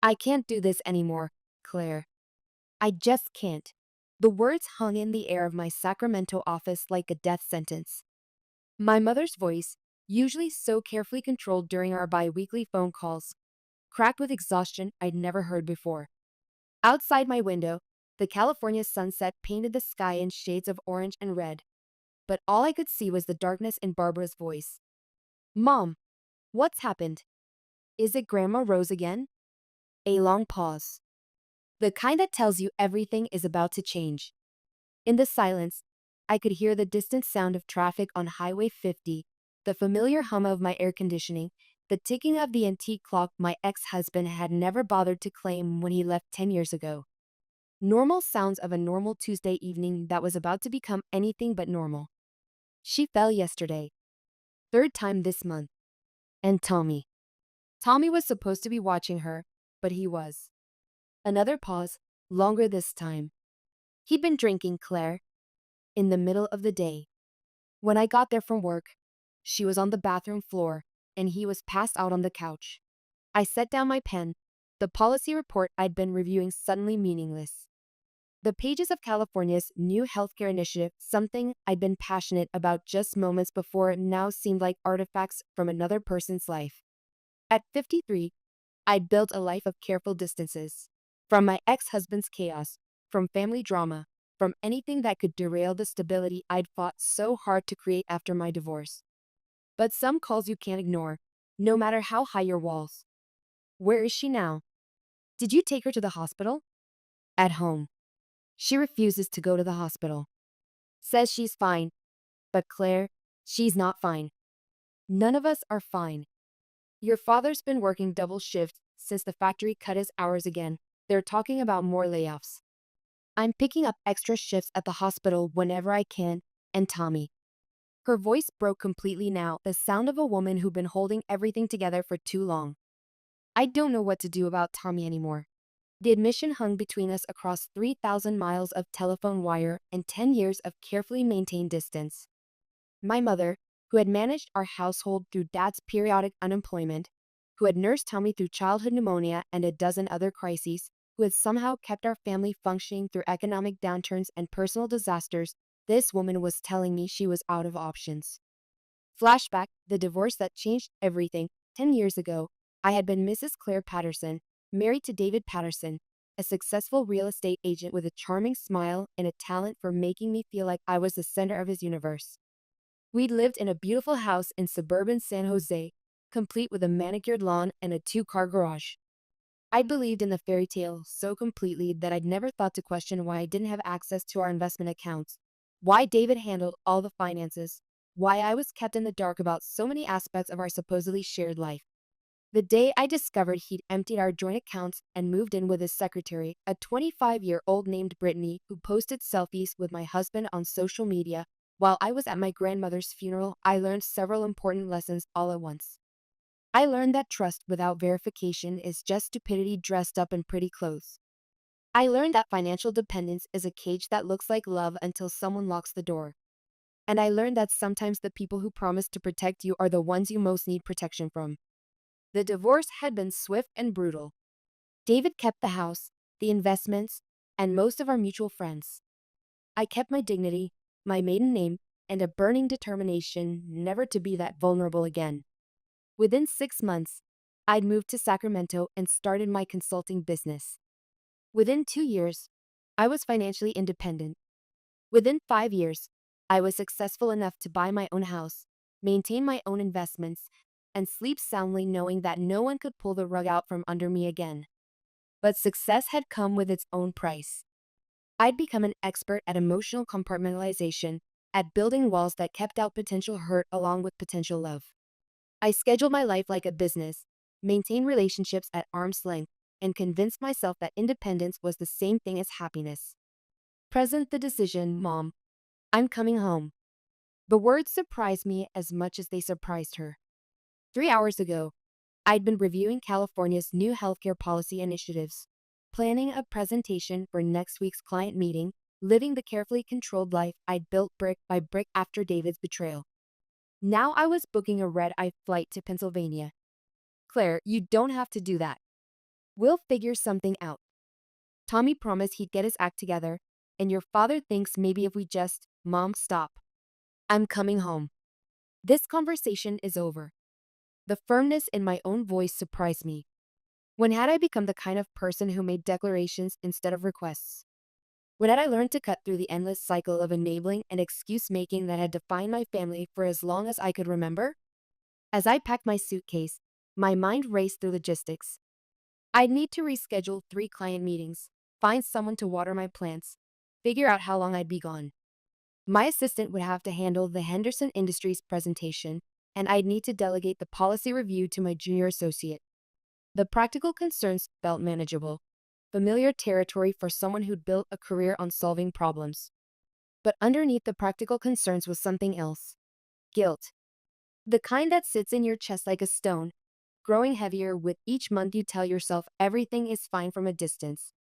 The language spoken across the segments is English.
I can't do this anymore, Claire. I just can't. The words hung in the air of my Sacramento office like a death sentence. My mother's voice, usually so carefully controlled during our bi-weekly phone calls, cracked with exhaustion I'd never heard before. Outside my window, the California sunset painted the sky in shades of orange and red, but all I could see was the darkness in Barbara's voice. Mom, what's happened? Is it Grandma Rose again? A long pause. The kind that tells you everything is about to change. In the silence, I could hear the distant sound of traffic on Highway 50, the familiar hum of my air conditioning, the ticking of the antique clock my ex-husband had never bothered to claim when he left 10 years ago. Normal sounds of a normal Tuesday evening that was about to become anything but normal. She fell yesterday, third time this month. And Tommy. Tommy was supposed to be watching her, but he was. Another pause, longer this time. He'd been drinking, Claire, in the middle of the day. When I got there from work, she was on the bathroom floor, and he was passed out on the couch. I set down my pen, the policy report I'd been reviewing suddenly meaningless. The pages of California's new healthcare initiative, something I'd been passionate about just moments before, now seemed like artifacts from another person's life. At 53, I'd built a life of careful distances. From my ex-husband's chaos, from family drama, from anything that could derail the stability I'd fought so hard to create after my divorce. But some calls you can't ignore, no matter how high your walls. Where is she now? Did you take her to the hospital? At home. She refuses to go to the hospital. Says she's fine. But Claire, she's not fine. None of us are fine. Your father's been working double shifts since the factory cut his hours again. They're talking about more layoffs. I'm picking up extra shifts at the hospital whenever I can, and Tommy. Her voice broke completely now, the sound of a woman who'd been holding everything together for too long. I don't know what to do about Tommy anymore. The admission hung between us across 3,000 miles of telephone wire and 10 years of carefully maintained distance. My mother, who had managed our household through Dad's periodic unemployment, who had nursed Tommy through childhood pneumonia and a dozen other crises, who had somehow kept our family functioning through economic downturns and personal disasters, this woman was telling me she was out of options. Flashback, the divorce that changed everything. 10 years ago, I had been Mrs. Claire Patterson, married to David Patterson, a successful real estate agent with a charming smile and a talent for making me feel like I was the center of his universe. We'd lived in a beautiful house in suburban San Jose, complete with a manicured lawn and a two-car garage. I believed in the fairy tale so completely that I'd never thought to question why I didn't have access to our investment accounts, why David handled all the finances, why I was kept in the dark about so many aspects of our supposedly shared life. The day I discovered he'd emptied our joint accounts and moved in with his secretary, a 25-year-old named Brittany, who posted selfies with my husband on social media while I was at my grandmother's funeral, I learned several important lessons all at once. I learned that trust without verification is just stupidity dressed up in pretty clothes. I learned that financial dependence is a cage that looks like love until someone locks the door. And I learned that sometimes the people who promise to protect you are the ones you most need protection from. The divorce had been swift and brutal. David kept the house, the investments, and most of our mutual friends. I kept my dignity, my maiden name, and a burning determination never to be that vulnerable again. Within 6 months, I'd moved to Sacramento and started my consulting business. Within 2 years, I was financially independent. Within 5 years, I was successful enough to buy my own house, maintain my own investments, and sleep soundly knowing that no one could pull the rug out from under me again. But success had come with its own price. I'd become an expert at emotional compartmentalization, at building walls that kept out potential hurt along with potential love. I scheduled my life like a business, maintained relationships at arm's length, and convinced myself that independence was the same thing as happiness. Present the decision, Mom. I'm coming home. The words surprised me as much as they surprised her. 3 hours ago, I'd been reviewing California's new healthcare policy initiatives, planning a presentation for next week's client meeting, living the carefully controlled life I'd built brick by brick after David's betrayal. Now I was booking a red-eye flight to Pennsylvania. Claire, you don't have to do that. We'll figure something out. Tommy promised he'd get his act together, and your father thinks maybe if we just, Mom, stop. I'm coming home. This conversation is over. The firmness in my own voice surprised me. When had I become the kind of person who made declarations instead of requests? When had I learned to cut through the endless cycle of enabling and excuse making that had defined my family for as long as I could remember? As I packed my suitcase, my mind raced through logistics. I'd need to reschedule 3 client meetings, find someone to water my plants, figure out how long I'd be gone. My assistant would have to handle the Henderson Industries presentation, and I'd need to delegate the policy review to my junior associate. The practical concerns felt manageable, familiar territory for someone who'd built a career on solving problems. But underneath the practical concerns was something else. Guilt. The kind that sits in your chest like a stone, growing heavier with each month you tell yourself everything is fine from a distance.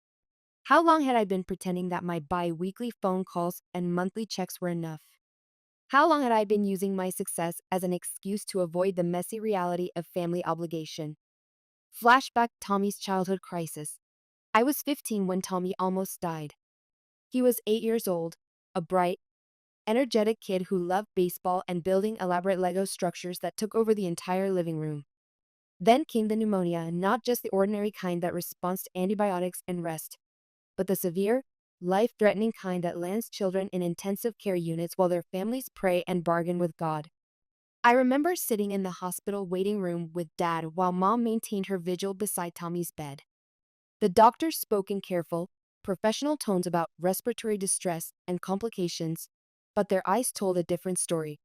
How long had I been pretending that my bi-weekly phone calls and monthly checks were enough? How long had I been using my success as an excuse to avoid the messy reality of family obligation? Flashback Tommy's childhood crisis. I was 15 when Tommy almost died. He was 8 years old, a bright, energetic kid who loved baseball and building elaborate Lego structures that took over the entire living room. Then came the pneumonia, not just the ordinary kind that responds to antibiotics and rest, but the severe, life-threatening kind that lands children in intensive care units while their families pray and bargain with God. I remember sitting in the hospital waiting room with Dad while Mom maintained her vigil beside Tommy's bed. The doctors spoke in careful, professional tones about respiratory distress and complications, but their eyes told a different story.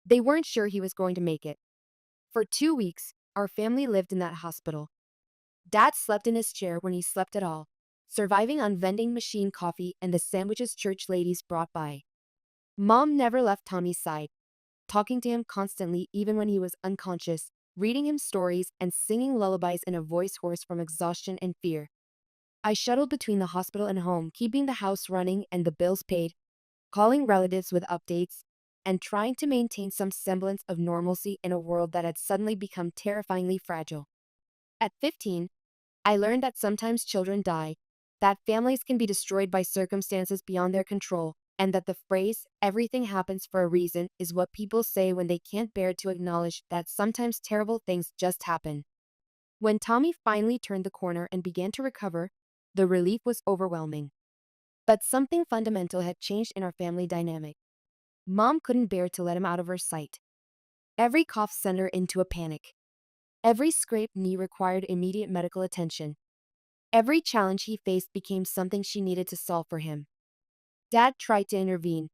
They weren't sure he was going to make it. For 2 weeks, our family lived in that hospital. Dad slept in his chair when he slept at all, surviving on vending machine coffee and the sandwiches church ladies brought by. Mom never left Tommy's side, talking to him constantly even when he was unconscious, reading him stories and singing lullabies in a voice hoarse from exhaustion and fear. I shuttled between the hospital and home, keeping the house running and the bills paid, calling relatives with updates, and trying to maintain some semblance of normalcy in a world that had suddenly become terrifyingly fragile. At 15, I learned that sometimes children die, that families can be destroyed by circumstances beyond their control, and that the phrase, everything happens for a reason, is what people say when they can't bear to acknowledge that sometimes terrible things just happen. When Tommy finally turned the corner and began to recover, the relief was overwhelming. But something fundamental had changed in our family dynamic. Mom couldn't bear to let him out of her sight. Every cough sent her into a panic. Every scraped knee required immediate medical attention. Every challenge he faced became something she needed to solve for him. Dad tried to intervene,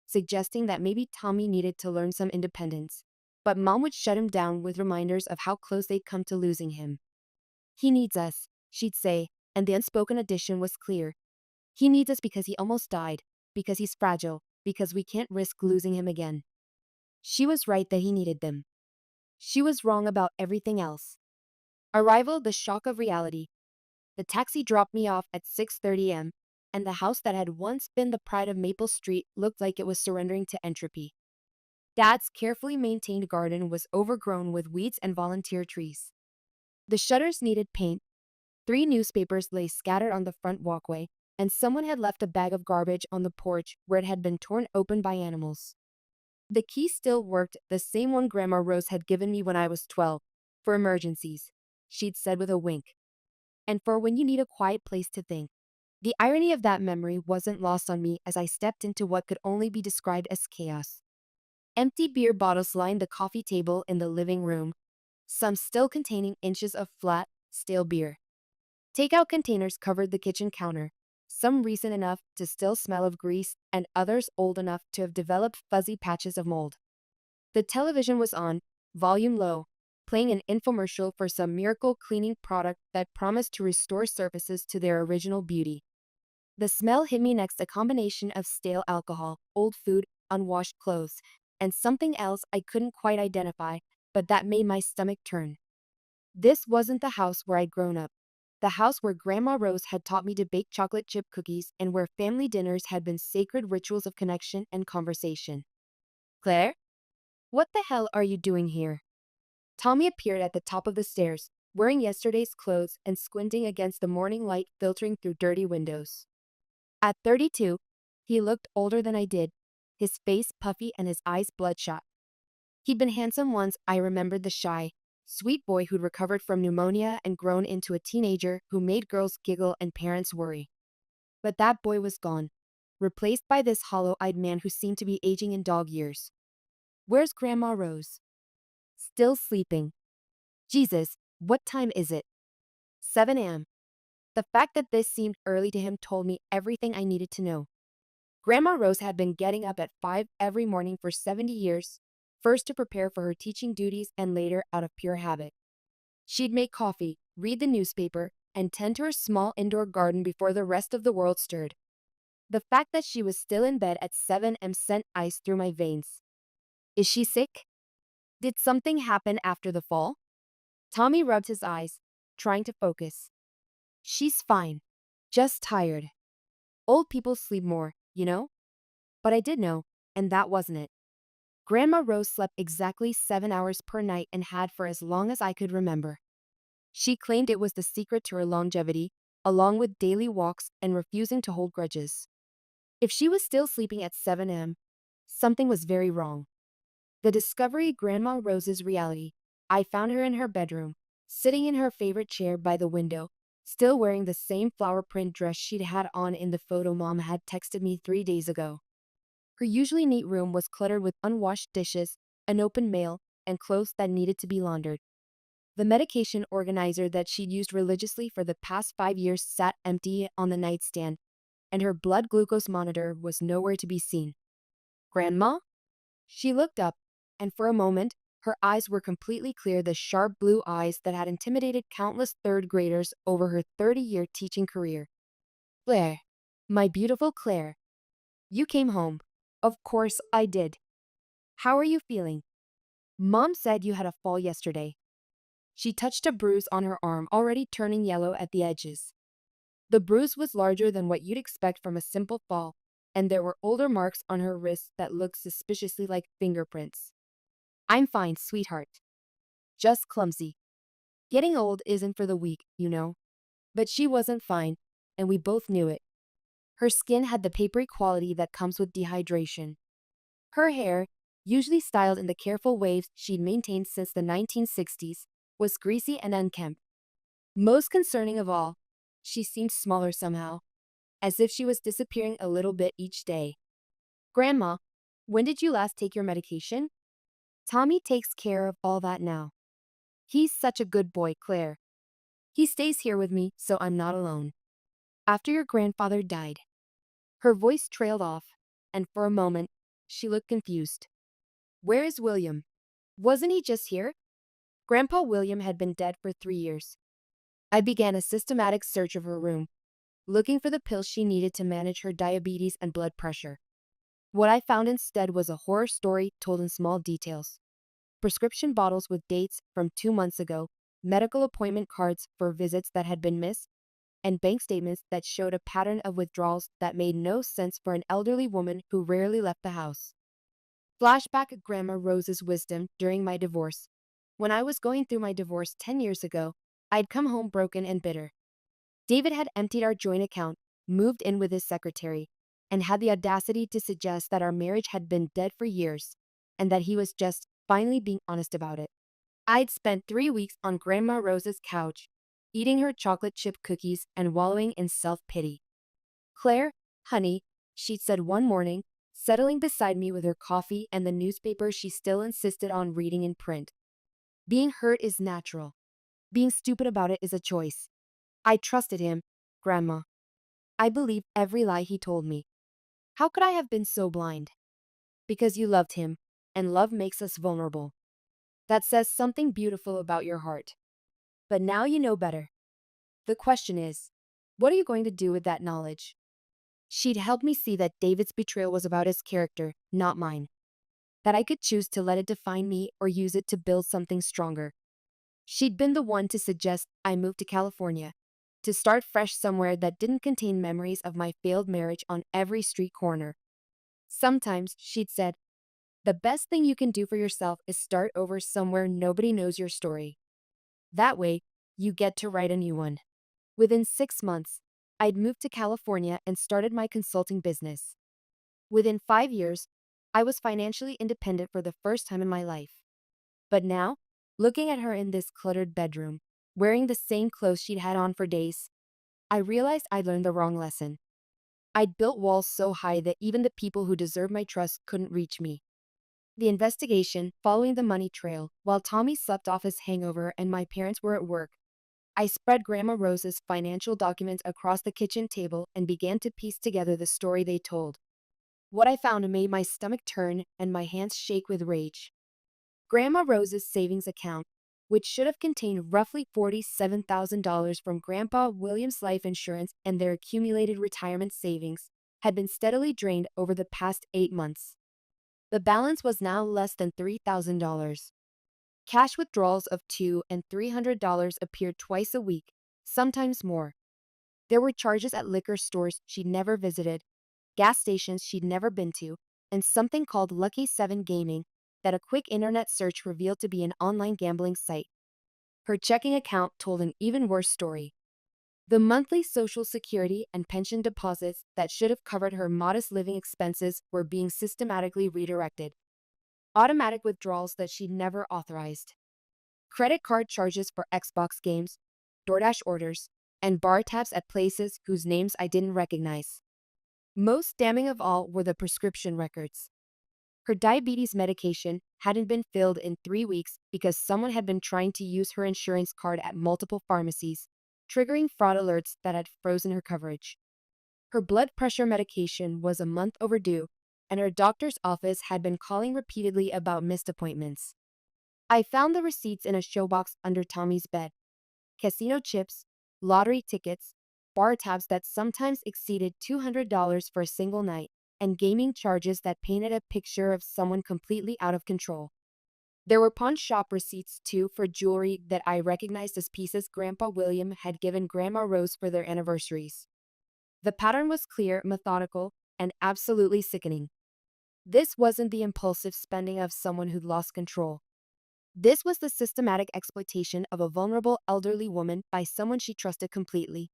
suggesting that maybe Tommy needed to learn some independence, but Mom would shut him down with reminders of how close they'd come to losing him. He needs us, she'd say, and the unspoken addition was clear. He needs us because he almost died, because he's fragile, because we can't risk losing him again. She was right that he needed them. She was wrong about everything else. Arrival, the shock of reality. The taxi dropped me off at 6:30 am, and the house that had once been the pride of Maple Street looked like it was surrendering to entropy. Dad's carefully maintained garden was overgrown with weeds and volunteer trees. The shutters needed paint, 3 newspapers lay scattered on the front walkway, and someone had left a bag of garbage on the porch where it had been torn open by animals. The key still worked, the same one Grandma Rose had given me when I was 12, for emergencies, she'd said with a wink. And for when you need a quiet place to think. The irony of that memory wasn't lost on me as I stepped into what could only be described as chaos. Empty beer bottles lined the coffee table in the living room, some still containing inches of flat, stale beer. Takeout containers covered the kitchen counter, some recent enough to still smell of grease and others old enough to have developed fuzzy patches of mold. The television was on, volume low, playing an infomercial for some miracle cleaning product that promised to restore surfaces to their original beauty. The smell hit me next, a combination of stale alcohol, old food, unwashed clothes, and something else I couldn't quite identify, but that made my stomach turn. This wasn't the house where I'd grown up. The house where Grandma Rose had taught me to bake chocolate chip cookies and where family dinners had been sacred rituals of connection and conversation. Claire? What the hell are you doing here? Tommy appeared at the top of the stairs, wearing yesterday's clothes and squinting against the morning light filtering through dirty windows. At 32, he looked older than I did, his face puffy and his eyes bloodshot. He'd been handsome once. I remembered the shy, sweet boy who'd recovered from pneumonia and grown into a teenager who made girls giggle and parents worry. But that boy was gone, replaced by this hollow-eyed man who seemed to be aging in dog years. Where's Grandma Rose? Still sleeping. Jesus, what time is it? 7 a.m. The fact that this seemed early to him told me everything I needed to know. Grandma Rose had been getting up at 5 every morning for 70 years, first to prepare for her teaching duties and later out of pure habit. She'd make coffee, read the newspaper, and tend to her small indoor garden before the rest of the world stirred. The fact that she was still in bed at 7 a.m. sent ice through my veins. Is she sick? Did something happen after the fall? Tommy rubbed his eyes, trying to focus. She's fine. Just tired. Old people sleep more, you know? But I did know, and that wasn't it. Grandma Rose slept exactly 7 hours per night and had for as long as I could remember. She claimed it was the secret to her longevity, along with daily walks and refusing to hold grudges. If she was still sleeping at 7 a.m., something was very wrong. The discovery Grandma Rose's reality. I found her in her bedroom, sitting in her favorite chair by the window, still wearing the same flower print dress she'd had on in the photo Mom had texted me 3 days ago. Her usually neat room was cluttered with unwashed dishes, an open mail, and clothes that needed to be laundered. The medication organizer that she'd used religiously for the past 5 years sat empty on the nightstand, and her blood glucose monitor was nowhere to be seen. Grandma? She looked up, and for a moment, her eyes were completely clear, the sharp blue eyes that had intimidated countless third graders over her 30-year teaching career. Claire, my beautiful Claire. You came home. Of course I did. How are you feeling? Mom said you had a fall yesterday. She touched a bruise on her arm, already turning yellow at the edges. The bruise was larger than what you'd expect from a simple fall, and there were older marks on her wrists that looked suspiciously like fingerprints. I'm fine, sweetheart. Just clumsy. Getting old isn't for the weak, you know. But she wasn't fine, and we both knew it. Her skin had the papery quality that comes with dehydration. Her hair, usually styled in the careful waves she'd maintained since the 1960s, was greasy and unkempt. Most concerning of all, she seemed smaller somehow, as if she was disappearing a little bit each day. Grandma, when did you last take your medication? Tommy takes care of all that now. He's such a good boy, Claire. He stays here with me, so I'm not alone. After your grandfather died. Her voice trailed off, and for a moment, she looked confused. Where is William? Wasn't he just here? Grandpa William had been dead for 3 years. I began a systematic search of her room, looking for the pills she needed to manage her diabetes and blood pressure. What I found instead was a horror story told in small details. Prescription bottles with dates from 2 months ago, medical appointment cards for visits that had been missed, and bank statements that showed a pattern of withdrawals that made no sense for an elderly woman who rarely left the house. Flashback of Grandma Rose's wisdom during my divorce. When I was going through my divorce 10 years ago, I'd come home broken and bitter. David had emptied our joint account, moved in with his secretary, and had the audacity to suggest that our marriage had been dead for years, and that he was just finally being honest about it. I'd spent 3 weeks on Grandma Rose's couch, eating her chocolate chip cookies and wallowing in self-pity. Claire, honey, she'd said one morning, settling beside me with her coffee and the newspaper she still insisted on reading in print. Being hurt is natural. Being stupid about it is a choice. I trusted him, Grandma. I believed every lie he told me. How could I have been so blind? Because you loved him, and love makes us vulnerable. That says something beautiful about your heart. But now you know better. The question is, what are you going to do with that knowledge? She'd helped me see that David's betrayal was about his character, not mine. That I could choose to let it define me or use it to build something stronger. She'd been the one to suggest I move to California, to start fresh somewhere that didn't contain memories of my failed marriage on every street corner. Sometimes, she'd said, the best thing you can do for yourself is start over somewhere nobody knows your story. That way, you get to write a new one. Within 6 months, I'd moved to California and started my consulting business. Within 5 years, I was financially independent for the first time in my life. But now, looking at her in this cluttered bedroom, wearing the same clothes she'd had on for days, I realized I'd learned the wrong lesson. I'd built walls so high that even the people who deserved my trust couldn't reach me. The investigation, following the money trail, while Tommy slept off his hangover and my parents were at work, I spread Grandma Rose's financial documents across the kitchen table and began to piece together the story they told. What I found made my stomach turn and my hands shake with rage. Grandma Rose's savings account, which should have contained roughly $47,000 from Grandpa William's life insurance and their accumulated retirement savings, had been steadily drained over the past 8 months. The balance was now less than $3,000. Cash withdrawals of $200 and $300 appeared twice a week, sometimes more. There were charges at liquor stores she'd never visited, gas stations she'd never been to, and something called Lucky 7 Gaming that a quick internet search revealed to be an online gambling site. Her checking account told an even worse story. The monthly Social Security and pension deposits that should have covered her modest living expenses were being systematically redirected. Automatic withdrawals that she'd never authorized. Credit card charges for Xbox games, DoorDash orders, and bar tabs at places whose names I didn't recognize. Most damning of all were the prescription records. Her diabetes medication hadn't been filled in 3 weeks because someone had been trying to use her insurance card at multiple pharmacies, triggering fraud alerts that had frozen her coverage. Her blood pressure medication was a month overdue, and her doctor's office had been calling repeatedly about missed appointments. I found the receipts in a showbox under Tommy's bed. Casino chips, lottery tickets, bar tabs that sometimes exceeded $200 for a single night, and gaming charges that painted a picture of someone completely out of control. There were pawn shop receipts, too, for jewelry that I recognized as pieces Grandpa William had given Grandma Rose for their anniversaries. The pattern was clear, methodical, and absolutely sickening. This wasn't the impulsive spending of someone who'd lost control. This was the systematic exploitation of a vulnerable elderly woman by someone she trusted completely.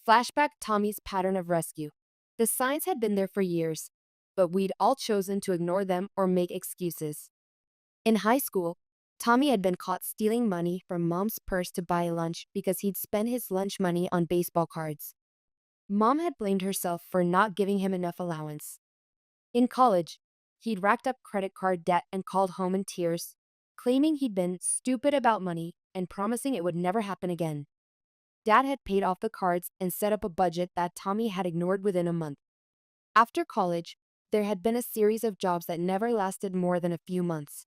Flashback Tommy's pattern of rescue. The signs had been there for years, but we'd all chosen to ignore them or make excuses. In high school, Tommy had been caught stealing money from Mom's purse to buy lunch because he'd spent his lunch money on baseball cards. Mom had blamed herself for not giving him enough allowance. In college, he'd racked up credit card debt and called home in tears, claiming he'd been stupid about money and promising it would never happen again. Dad had paid off the cards and set up a budget that Tommy had ignored within a month. After college, there had been a series of jobs that never lasted more than a few months.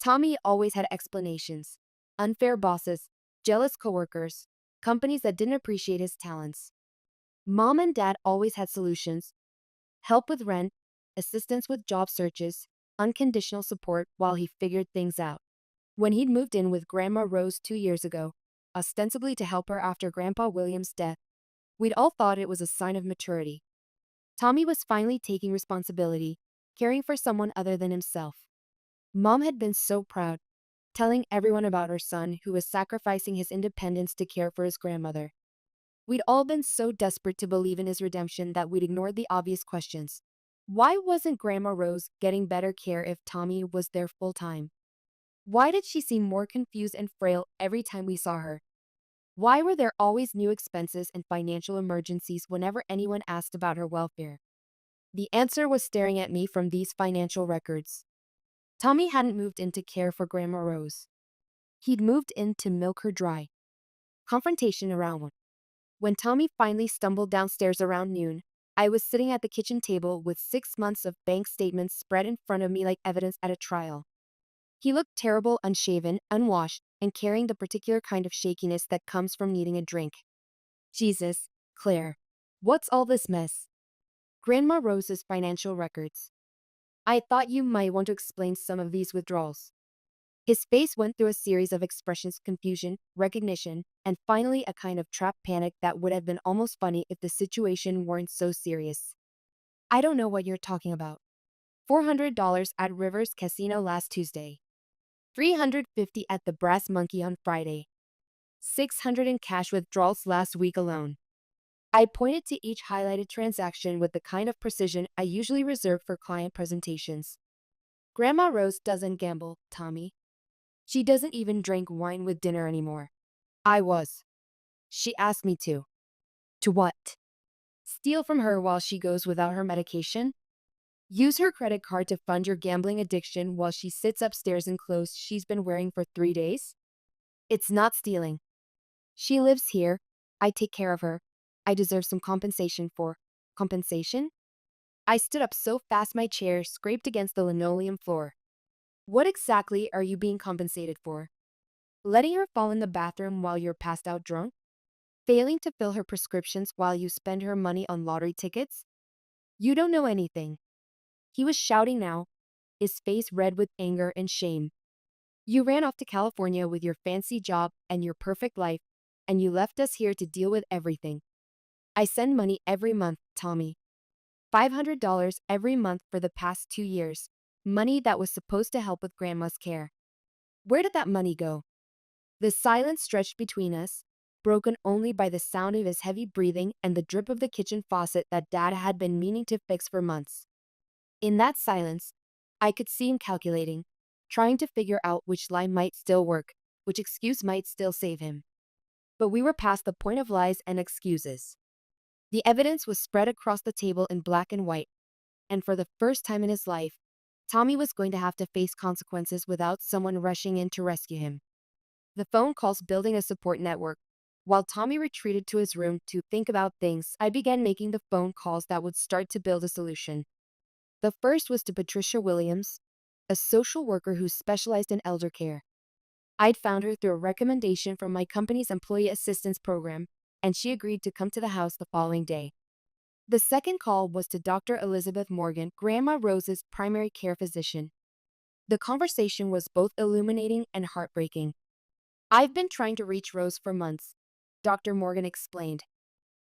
Tommy always had explanations: unfair bosses, jealous coworkers, companies that didn't appreciate his talents. Mom and Dad always had solutions: help with rent, assistance with job searches, unconditional support while he figured things out. When he'd moved in with Grandma Rose 2 years ago, ostensibly to help her after Grandpa William's death, we'd all thought it was a sign of maturity. Tommy was finally taking responsibility, caring for someone other than himself. Mom had been so proud, telling everyone about her son who was sacrificing his independence to care for his grandmother. We'd all been so desperate to believe in his redemption that we'd ignored the obvious questions. Why wasn't Grandma Rose getting better care if Tommy was there full time? Why did she seem more confused and frail every time we saw her? Why were there always new expenses and financial emergencies whenever anyone asked about her welfare? The answer was staring at me from these financial records. Tommy hadn't moved in to care for Grandma Rose. He'd moved in to milk her dry. Confrontation around one. When Tommy finally stumbled downstairs around noon, I was sitting at the kitchen table with 6 months of bank statements spread in front of me like evidence at a trial. He looked terrible, unshaven, unwashed, and carrying the particular kind of shakiness that comes from needing a drink. Jesus, Claire, what's all this mess? Grandma Rose's financial records. I thought you might want to explain some of these withdrawals. His face went through a series of expressions: confusion, recognition, and finally a kind of trapped panic that would have been almost funny if the situation weren't so serious. I don't know what you're talking about. $400 at Rivers Casino last Tuesday. $350 at the Brass Monkey on Friday. $600 in cash withdrawals last week alone. I pointed to each highlighted transaction with the kind of precision I usually reserve for client presentations. Grandma Rose doesn't gamble, Tommy. She doesn't even drink wine with dinner anymore. I was. She asked me to. To what? Steal from her while she goes without her medication? Use her credit card to fund your gambling addiction while she sits upstairs in clothes she's been wearing for 3 days? It's not stealing. She lives here. I take care of her. I deserve some compensation for. Compensation? I stood up so fast my chair scraped against the linoleum floor. What exactly are you being compensated for? Letting her fall in the bathroom while you're passed out drunk? Failing to fill her prescriptions while you spend her money on lottery tickets? You don't know anything. He was shouting now, his face red with anger and shame. You ran off to California with your fancy job and your perfect life, and you left us here to deal with everything. I send money every month, Tommy. $500 every month for the past 2 years. Money that was supposed to help with Grandma's care. Where did that money go? The silence stretched between us, broken only by the sound of his heavy breathing and the drip of the kitchen faucet that Dad had been meaning to fix for months. In that silence, I could see him calculating, trying to figure out which lie might still work, which excuse might still save him. But we were past the point of lies and excuses. The evidence was spread across the table in black and white, and for the first time in his life, Tommy was going to have to face consequences without someone rushing in to rescue him. The phone calls building a support network. While Tommy retreated to his room to think about things, I began making the phone calls that would start to build a solution. The first was to Patricia Williams, a social worker who specialized in elder care. I'd found her through a recommendation from my company's employee assistance program, and she agreed to come to the house the following day. The second call was to Dr. Elizabeth Morgan, Grandma Rose's primary care physician. The conversation was both illuminating and heartbreaking. I've been trying to reach Rose for months, Dr. Morgan explained.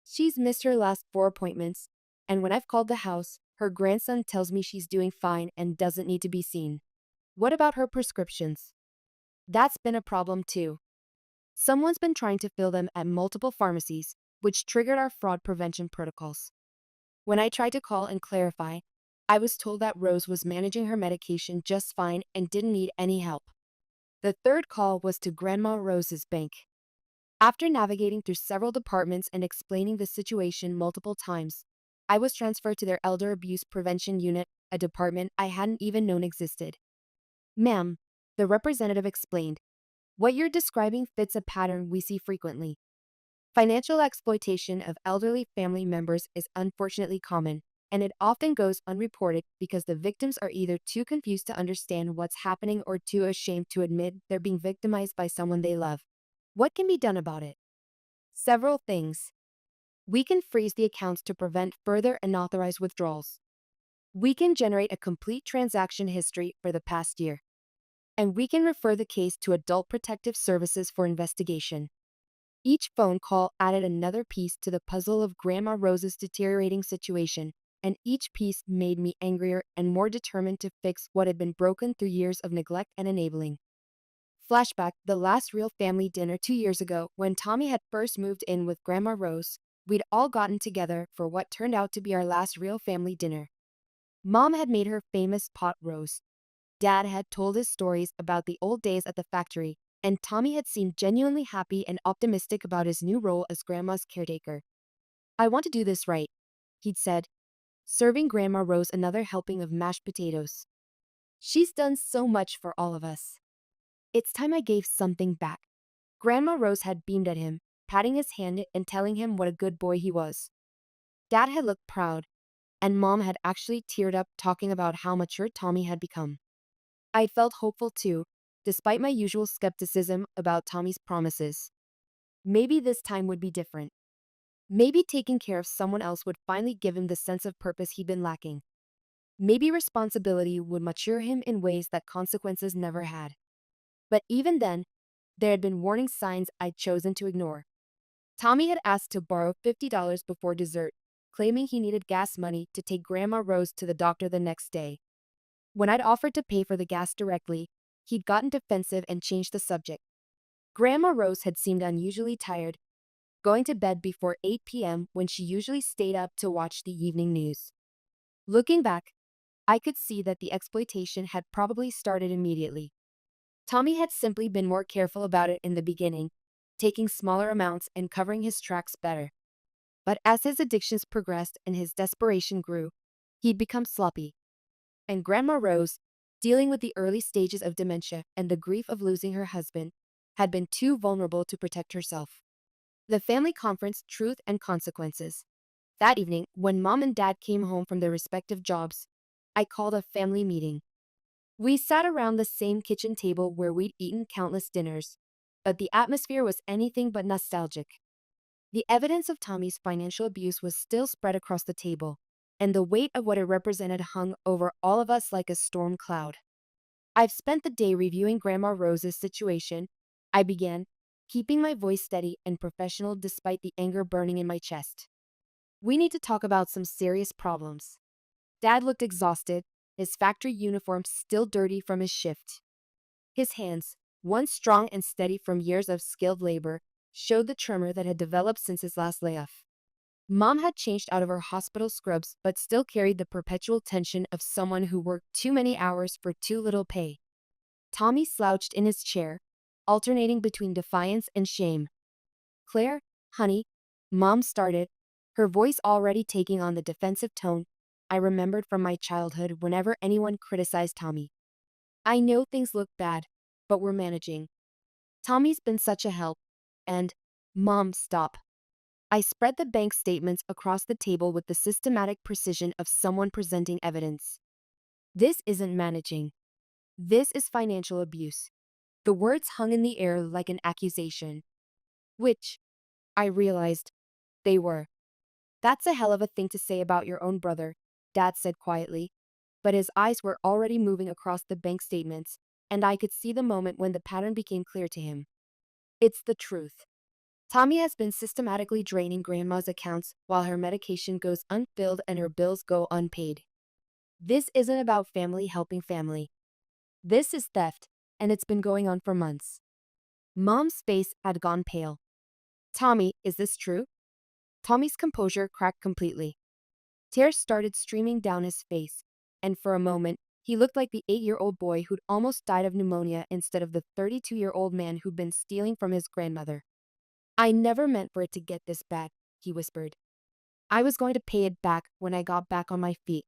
She's missed her last 4 appointments, and when I've called the house, her grandson tells me she's doing fine and doesn't need to be seen. What about her prescriptions? That's been a problem too. Someone's been trying to fill them at multiple pharmacies, which triggered our fraud prevention protocols. When I tried to call and clarify, I was told that Rose was managing her medication just fine and didn't need any help. The third call was to Grandma Rose's bank. After navigating through several departments and explaining the situation multiple times, I was transferred to their Elder Abuse Prevention Unit, a department I hadn't even known existed. Ma'am, the representative explained, what you're describing fits a pattern we see frequently. Financial exploitation of elderly family members is unfortunately common, and it often goes unreported because the victims are either too confused to understand what's happening or too ashamed to admit they're being victimized by someone they love. What can be done about it? Several things. We can freeze the accounts to prevent further unauthorized withdrawals. We can generate a complete transaction history for the past year. And we can refer the case to Adult Protective Services for investigation. Each phone call added another piece to the puzzle of Grandma Rose's deteriorating situation, and each piece made me angrier and more determined to fix what had been broken through years of neglect and enabling. Flashback, the last real family dinner 2 years ago, when Tommy had first moved in with Grandma Rose, we'd all gotten together for what turned out to be our last real family dinner. Mom had made her famous pot roast. Dad had told his stories about the old days at the factory, and Tommy had seemed genuinely happy and optimistic about his new role as Grandma's caretaker. I want to do this right, he'd said, serving Grandma Rose another helping of mashed potatoes. She's done so much for all of us. It's time I gave something back. Grandma Rose had beamed at him, patting his hand and telling him what a good boy he was. Dad had looked proud, and Mom had actually teared up talking about how mature Tommy had become. I felt hopeful too, despite my usual skepticism about Tommy's promises. Maybe this time would be different. Maybe taking care of someone else would finally give him the sense of purpose he'd been lacking. Maybe responsibility would mature him in ways that consequences never had. But even then, there had been warning signs I'd chosen to ignore. Tommy had asked to borrow $50 before dessert, claiming he needed gas money to take Grandma Rose to the doctor the next day. When I'd offered to pay for the gas directly, he'd gotten defensive and changed the subject. Grandma Rose had seemed unusually tired, going to bed before 8 p.m. when she usually stayed up to watch the evening news. Looking back, I could see that the exploitation had probably started immediately. Tommy had simply been more careful about it in the beginning, taking smaller amounts and covering his tracks better. But as his addictions progressed and his desperation grew, he'd become sloppy. And Grandma Rose, dealing with the early stages of dementia and the grief of losing her husband, had been too vulnerable to protect herself. The family conference, Truth and Consequences. That evening, when Mom and Dad came home from their respective jobs, I called a family meeting. We sat around the same kitchen table where we'd eaten countless dinners, but the atmosphere was anything but nostalgic. The evidence of Tommy's financial abuse was still spread across the table, and the weight of what it represented hung over all of us like a storm cloud. I've spent the day reviewing Grandma Rose's situation, I began, keeping my voice steady and professional despite the anger burning in my chest. We need to talk about some serious problems. Dad looked exhausted, his factory uniform still dirty from his shift. His hands, once strong and steady from years of skilled labor, showed the tremor that had developed since his last layoff. Mom had changed out of her hospital scrubs but still carried the perpetual tension of someone who worked too many hours for too little pay. Tommy slouched in his chair, alternating between defiance and shame. "Claire, honey," Mom started, her voice already taking on the defensive tone I remembered from my childhood whenever anyone criticized Tommy. "I know things look bad, but we're managing. Tommy's been such a help. And, Mom, stop." I spread the bank statements across the table with the systematic precision of someone presenting evidence. "This isn't managing. This is financial abuse." The words hung in the air like an accusation. Which, I realized, they were. "That's a hell of a thing to say about your own brother," Dad said quietly, but his eyes were already moving across the bank statements, and I could see the moment when the pattern became clear to him. "It's the truth. Tommy has been systematically draining Grandma's accounts while her medication goes unfilled and her bills go unpaid. This isn't about family helping family. This is theft, and it's been going on for months." Mom's face had gone pale. "Tommy, is this true?" Tommy's composure cracked completely. Tears started streaming down his face, and for a moment, he looked like the 8-year-old boy who'd almost died of pneumonia instead of the 32-year-old man who'd been stealing from his grandmother. "I never meant for it to get this bad," he whispered. "I was going to pay it back when I got back on my feet.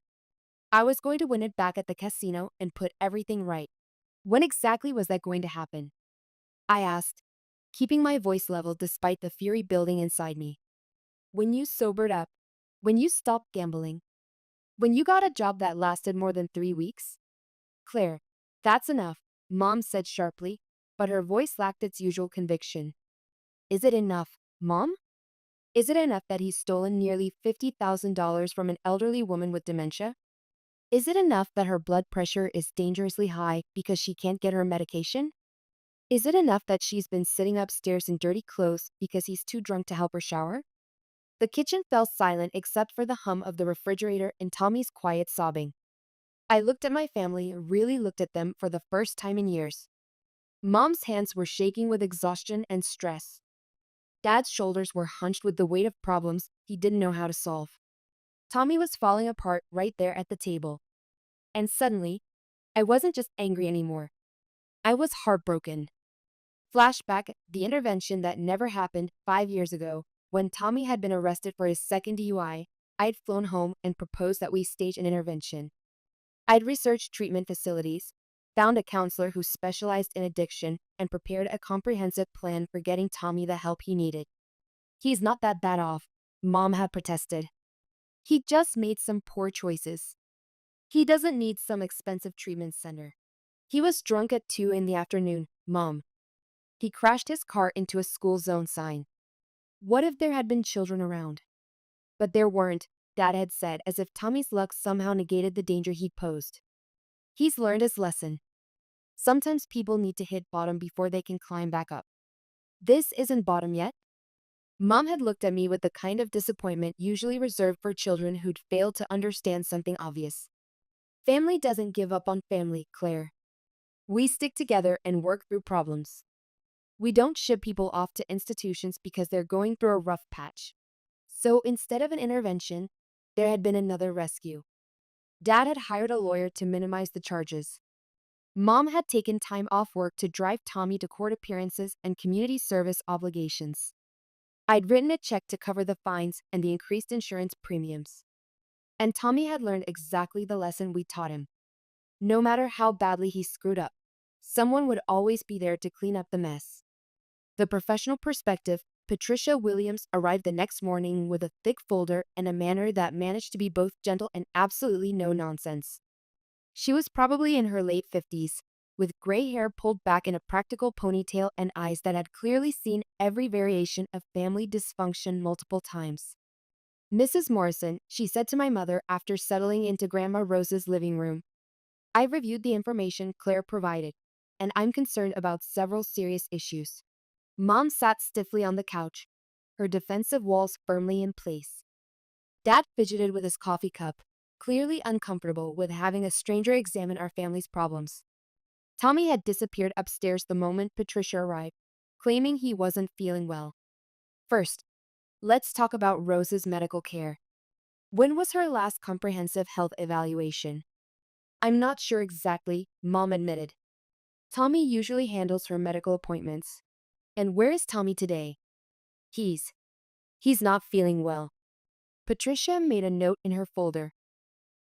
I was going to win it back at the casino and put everything right." "When exactly was that going to happen?" I asked, keeping my voice level despite the fury building inside me. "When you sobered up. When you stopped gambling. When you got a job that lasted more than 3 weeks." "Claire, that's enough," Mom said sharply, but her voice lacked its usual conviction. "Is it enough, Mom? Is it enough that he's stolen nearly $50,000 from an elderly woman with dementia? Is it enough that her blood pressure is dangerously high because she can't get her medication? Is it enough that she's been sitting upstairs in dirty clothes because he's too drunk to help her shower?" The kitchen fell silent except for the hum of the refrigerator and Tommy's quiet sobbing. I looked at my family, really looked at them for the first time in years. Mom's hands were shaking with exhaustion and stress. Dad's shoulders were hunched with the weight of problems he didn't know how to solve. Tommy was falling apart right there at the table. And suddenly, I wasn't just angry anymore. I was heartbroken. Flashback, the intervention that never happened 5 years ago, when Tommy had been arrested for his second DUI, I'd flown home and proposed that we stage an intervention. I'd researched treatment facilities, found a counselor who specialized in addiction, and prepared a comprehensive plan for getting Tommy the help he needed. "He's not that bad off," Mom had protested. "He just made some poor choices. He doesn't need some expensive treatment center. He was drunk at 2 in the afternoon, Mom. He crashed his car into a school zone sign. What if there had been children around?" "But there weren't," Dad had said, as if Tommy's luck somehow negated the danger he'd posed. "He's learned his lesson. Sometimes people need to hit bottom before they can climb back up." "This isn't bottom yet." Mom had looked at me with the kind of disappointment usually reserved for children who'd failed to understand something obvious. "Family doesn't give up on family, Claire. We stick together and work through problems." We don't ship people off to institutions because they're going through a rough patch. So instead of an intervention, there had been another rescue. Dad had hired a lawyer to minimize the charges. Mom had taken time off work to drive Tommy to court appearances and community service obligations. I'd written a check to cover the fines and the increased insurance premiums. And Tommy had learned exactly the lesson we taught him. No matter how badly he screwed up, someone would always be there to clean up the mess. The professional perspective, Patricia Williams arrived the next morning with a thick folder and a manner that managed to be both gentle and absolutely no nonsense. She was probably in her late 50s, with gray hair pulled back in a practical ponytail and eyes that had clearly seen every variation of family dysfunction multiple times. "Mrs. Morrison," she said to my mother after settling into Grandma Rose's living room, "I've reviewed the information Claire provided, and I'm concerned about several serious issues." Mom sat stiffly on the couch, her defensive walls firmly in place. Dad fidgeted with his coffee cup, clearly uncomfortable with having a stranger examine our family's problems. Tommy had disappeared upstairs the moment Patricia arrived, claiming he wasn't feeling well. "First, let's talk about Rose's medical care. When was her last comprehensive health evaluation?" "I'm not sure exactly," Mom admitted. "Tommy usually handles her medical appointments." "And where is Tommy today?" He's he's not feeling well." Patricia made a note in her folder.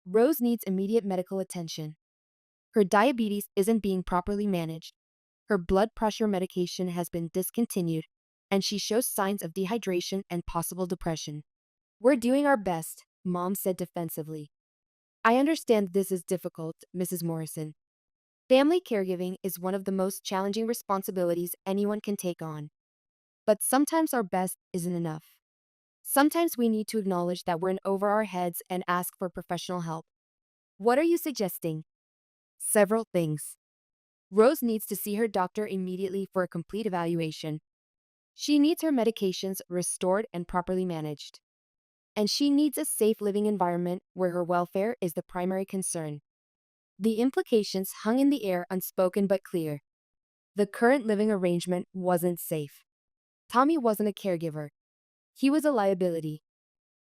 "Rose needs immediate medical attention. Her diabetes isn't being properly managed. Her blood pressure medication has been discontinued, and she shows signs of dehydration and possible depression." "We're doing our best," Mom said defensively. "I understand this is difficult, Mrs. Morrison. Family caregiving is one of the most challenging responsibilities anyone can take on. But sometimes our best isn't enough. Sometimes we need to acknowledge that we're in over our heads and ask for professional help." "What are you suggesting?" "Several things. Rose needs to see her doctor immediately for a complete evaluation. She needs her medications restored and properly managed. And she needs a safe living environment where her welfare is the primary concern." The implications hung in the air, unspoken but clear. The current living arrangement wasn't safe. Tommy wasn't a caregiver. He was a liability.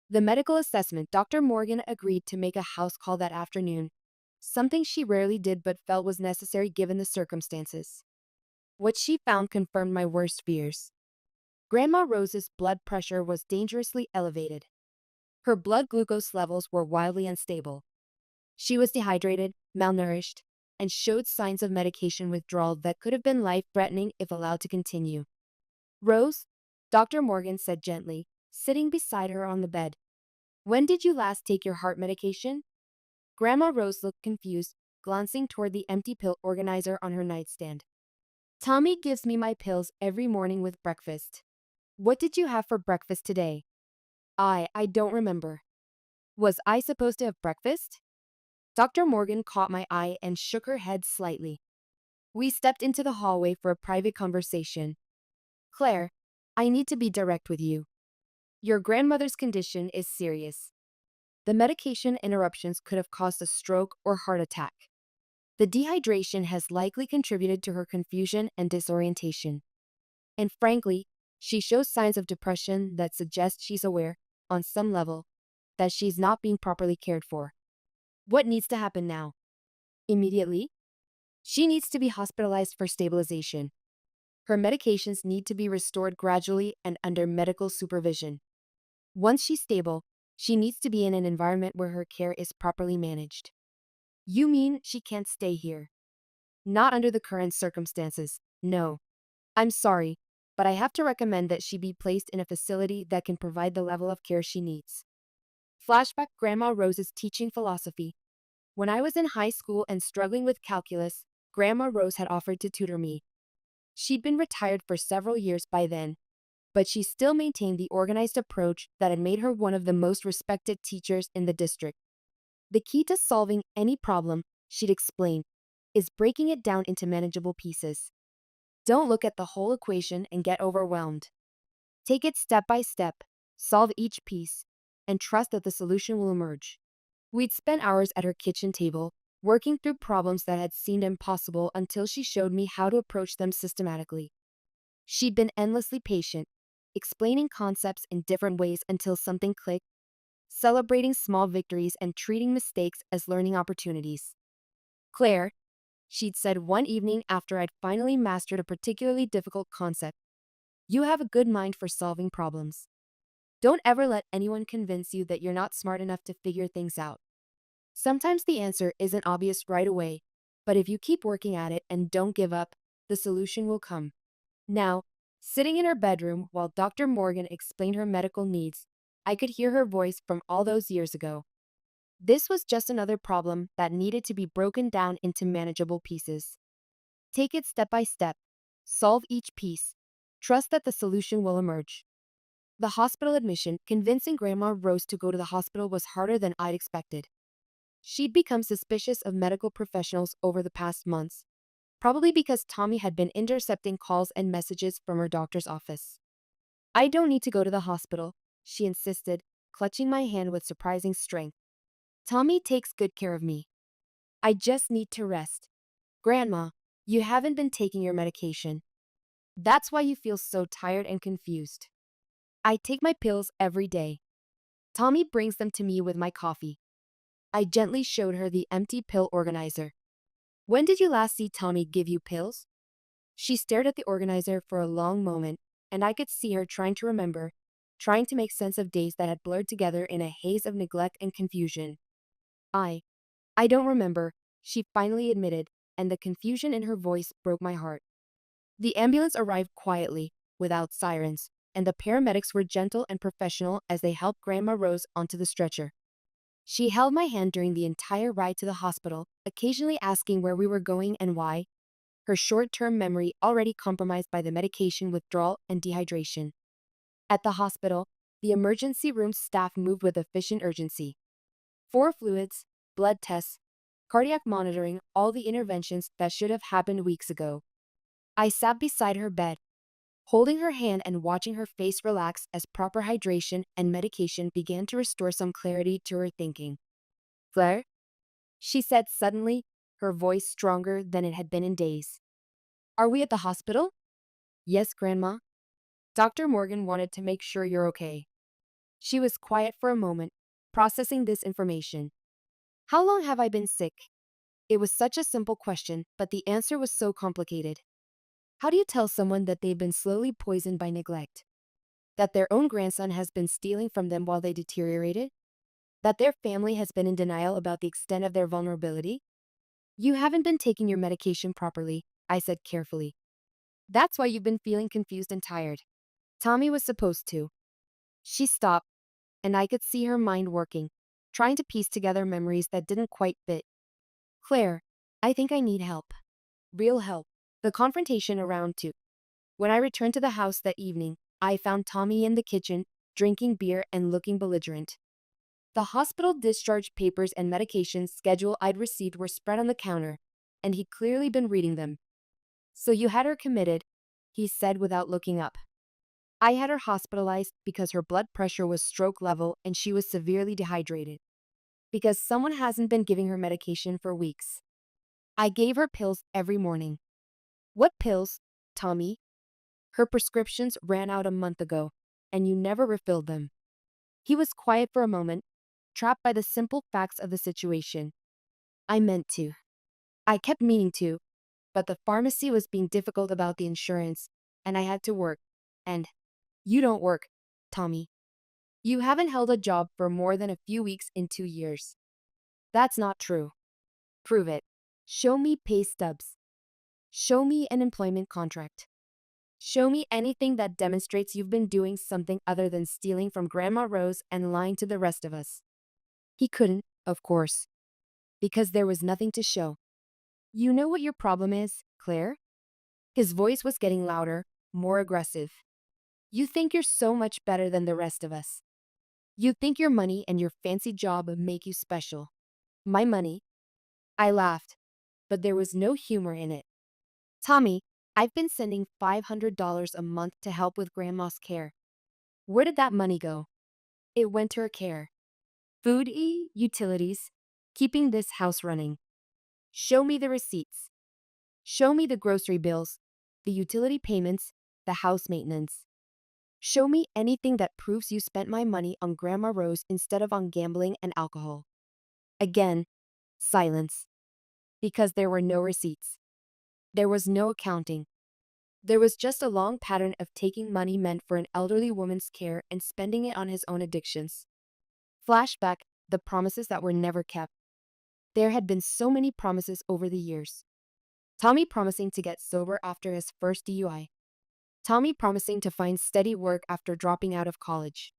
The medical assessment, Dr. Morgan agreed to make a house call that afternoon, something she rarely did but felt was necessary given the circumstances. What she found confirmed my worst fears. Grandma Rose's blood pressure was dangerously elevated. Her blood glucose levels were wildly unstable. She was dehydrated, malnourished, and showed signs of medication withdrawal that could have been life-threatening if allowed to continue. "Rose," Dr. Morgan said gently, sitting beside her on the bed, "when did you last take your heart medication?" Grandma Rose looked confused, glancing toward the empty pill organizer on her nightstand. "Tommy gives me my pills every morning with breakfast." "What did you have for breakfast today?" I don't remember." "Was I supposed to have breakfast?" Dr. Morgan caught my eye and shook her head slightly. We stepped into the hallway for a private conversation. "Claire, I need to be direct with you. Your grandmother's condition is serious. The medication interruptions could have caused a stroke or heart attack. The dehydration has likely contributed to her confusion and disorientation. And frankly, she shows signs of depression that suggest she's aware, on some level, that she's not being properly cared for." "What needs to happen now?" "Immediately. She needs to be hospitalized for stabilization. Her medications need to be restored gradually and under medical supervision. Once she's stable, she needs to be in an environment where her care is properly managed." "You mean she can't stay here?" "Not under the current circumstances, no. I'm sorry, but I have to recommend that she be placed in a facility that can provide the level of care she needs." Flashback Grandma Rose's teaching philosophy. When I was in high school and struggling with calculus, Grandma Rose had offered to tutor me. She'd been retired for several years by then, but she still maintained the organized approach that had made her one of the most respected teachers in the district. "The key to solving any problem," she'd explain, "is breaking it down into manageable pieces. Don't look at the whole equation and get overwhelmed. Take it step by step, solve each piece, and trust that the solution will emerge." We'd spent hours at her kitchen table, working through problems that had seemed impossible until she showed me how to approach them systematically. She'd been endlessly patient, explaining concepts in different ways until something clicked, celebrating small victories and treating mistakes as learning opportunities. Claire, she'd said one evening after I'd finally mastered a particularly difficult concept, you have a good mind for solving problems. Don't ever let anyone convince you that you're not smart enough to figure things out. Sometimes the answer isn't obvious right away, but if you keep working at it and don't give up, the solution will come. Now, sitting in her bedroom while Dr. Morgan explained her medical needs, I could hear her voice from all those years ago. This was just another problem that needed to be broken down into manageable pieces. Take it step by step. Solve each piece. Trust that the solution will emerge. The hospital admission, convincing Grandma Rose to go to the hospital was harder than I'd expected. She'd become suspicious of medical professionals over the past months, probably because Tommy had been intercepting calls and messages from her doctor's office. I don't need to go to the hospital, she insisted, clutching my hand with surprising strength. Tommy takes good care of me. I just need to rest. Grandma, you haven't been taking your medication. That's why you feel so tired and confused. I take my pills every day. Tommy brings them to me with my coffee. I gently showed her the empty pill organizer. When did you last see Tommy give you pills? She stared at the organizer for a long moment, and I could see her trying to remember, trying to make sense of days that had blurred together in a haze of neglect and confusion. I, I don't remember, she finally admitted, and the confusion in her voice broke my heart. The ambulance arrived quietly, without sirens, and the paramedics were gentle and professional as they helped Grandma Rose onto the stretcher. She held my hand during the entire ride to the hospital, occasionally asking where we were going and why, her short-term memory already compromised by the medication withdrawal and dehydration. At the hospital, the emergency room staff moved with efficient urgency. 4 fluids, blood tests, cardiac monitoring, all the interventions that should have happened weeks ago. I sat beside her bed, holding her hand and watching her face relax as proper hydration and medication began to restore some clarity to her thinking. Claire? She said suddenly, her voice stronger than it had been in days. Are we at the hospital? Yes, Grandma. Dr. Morgan wanted to make sure you're okay. She was quiet for a moment, processing this information. How long have I been sick? It was such a simple question, but the answer was so complicated. How do you tell someone that they've been slowly poisoned by neglect? That their own grandson has been stealing from them while they deteriorated? That their family has been in denial about the extent of their vulnerability? You haven't been taking your medication properly, I said carefully. That's why you've been feeling confused and tired. Tommy was supposed to. She stopped, and I could see her mind working, trying to piece together memories that didn't quite fit. Claire, I think I need help. Real help. The confrontation around 2. When I returned to the house that evening, I found Tommy in the kitchen, drinking beer and looking belligerent. The hospital discharge papers and medication schedule I'd received were spread on the counter, and he'd clearly been reading them. So you had her committed, he said without looking up. I had her hospitalized because her blood pressure was stroke level and she was severely dehydrated. Because someone hasn't been giving her medication for weeks. I gave her pills every morning. What pills, Tommy? Her prescriptions ran out a month ago, and you never refilled them. He was quiet for a moment, trapped by the simple facts of the situation. I meant to. I kept meaning to, but the pharmacy was being difficult about the insurance, and I had to work. And you don't work, Tommy. You haven't held a job for more than a few weeks in 2 years. That's not true. Prove it. Show me pay stubs. Show me an employment contract. Show me anything that demonstrates you've been doing something other than stealing from Grandma Rose and lying to the rest of us. He couldn't, of course, because there was nothing to show. You know what your problem is, Claire? His voice was getting louder, more aggressive. You think you're so much better than the rest of us. You think your money and your fancy job make you special. My money? I laughed, but there was no humor in it. Tommy, I've been sending $500 a month to help with Grandma's care. Where did that money go? It went to her care. Food, utilities, keeping this house running. Show me the receipts. Show me the grocery bills, the utility payments, the house maintenance. Show me anything that proves you spent my money on Grandma Rose instead of on gambling and alcohol. Again, silence. Because there were no receipts. There was no accounting. There was just a long pattern of taking money meant for an elderly woman's care and spending it on his own addictions. Flashback, the promises that were never kept. There had been so many promises over the years. Tommy promising to get sober after his first DUI. Tommy promising to find steady work after dropping out of college.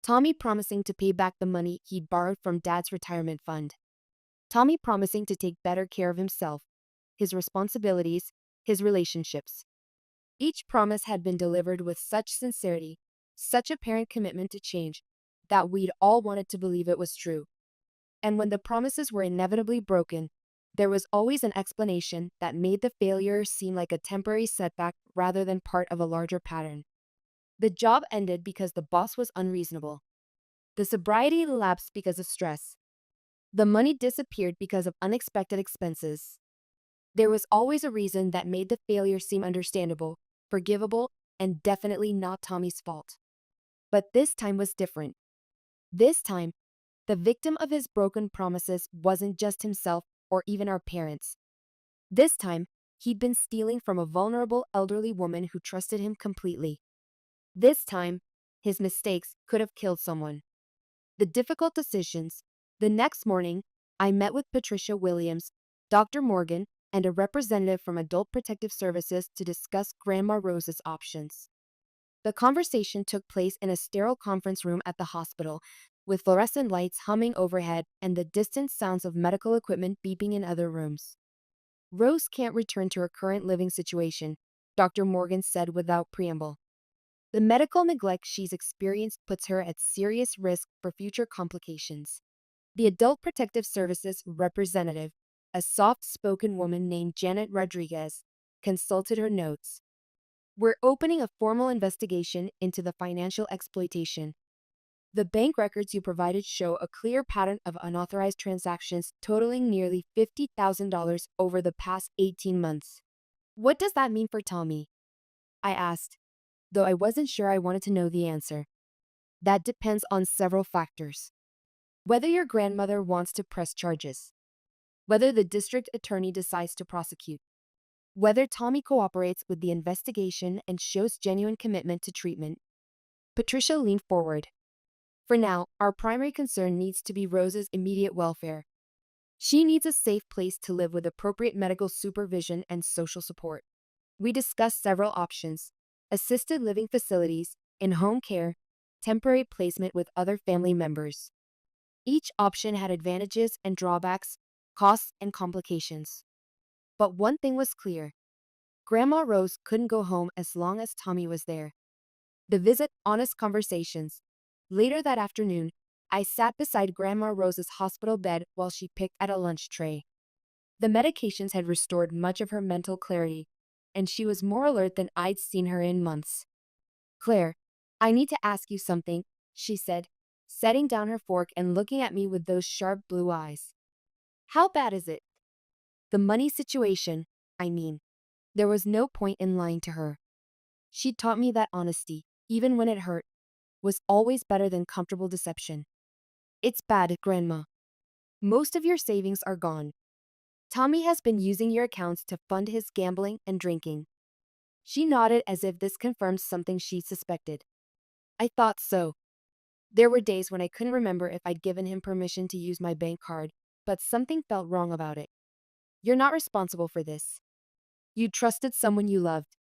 Tommy promising to pay back the money he'd borrowed from Dad's retirement fund. Tommy promising to take better care of himself, his responsibilities, his relationships. Each promise had been delivered with such sincerity, such apparent commitment to change, that we'd all wanted to believe it was true. And when the promises were inevitably broken, there was always an explanation that made the failure seem like a temporary setback rather than part of a larger pattern. The job ended because the boss was unreasonable. The sobriety lapsed because of stress. The money disappeared because of unexpected expenses. There was always a reason that made the failure seem understandable, forgivable, and definitely not Tommy's fault. But this time was different. This time, the victim of his broken promises wasn't just himself or even our parents. This time, he'd been stealing from a vulnerable elderly woman who trusted him completely. This time, his mistakes could have killed someone. The difficult decisions. The next morning, I met with Patricia Williams, Dr. Morgan, and a representative from Adult Protective Services to discuss Grandma Rose's options. The conversation took place in a sterile conference room at the hospital, with fluorescent lights humming overhead and the distant sounds of medical equipment beeping in other rooms. Rose can't return to her current living situation, Dr. Morgan said without preamble. The medical neglect she's experienced puts her at serious risk for future complications. The Adult Protective Services representative, a soft-spoken woman named Janet Rodriguez, consulted her notes. We're opening a formal investigation into the financial exploitation. The bank records you provided show a clear pattern of unauthorized transactions totaling nearly $50,000 over the past 18 months. What does that mean for Tommy? I asked, though I wasn't sure I wanted to know the answer. That depends on several factors. Whether your grandmother wants to press charges, whether the district attorney decides to prosecute, whether Tommy cooperates with the investigation and shows genuine commitment to treatment. Patricia leaned forward. For now, our primary concern needs to be Rose's immediate welfare. She needs a safe place to live with appropriate medical supervision and social support. We discussed several options: assisted living facilities, in-home care, temporary placement with other family members. Each option had advantages and drawbacks, costs and complications. But one thing was clear. Grandma Rose couldn't go home as long as Tommy was there. The visit, honest conversations. Later that afternoon, I sat beside Grandma Rose's hospital bed while she picked at a lunch tray. The medications had restored much of her mental clarity, and she was more alert than I'd seen her in months. Claire, I need to ask you something, she said, setting down her fork and looking at me with those sharp blue eyes. How bad is it? The money situation, I mean. There was no point in lying to her. She taught me that honesty, even when it hurt, was always better than comfortable deception. It's bad, Grandma. Most of your savings are gone. Tommy has been using your accounts to fund his gambling and drinking. She nodded as if this confirmed something she suspected. I thought so. There were days when I couldn't remember if I'd given him permission to use my bank card, but something felt wrong about it. You're not responsible for this. You trusted someone you loved,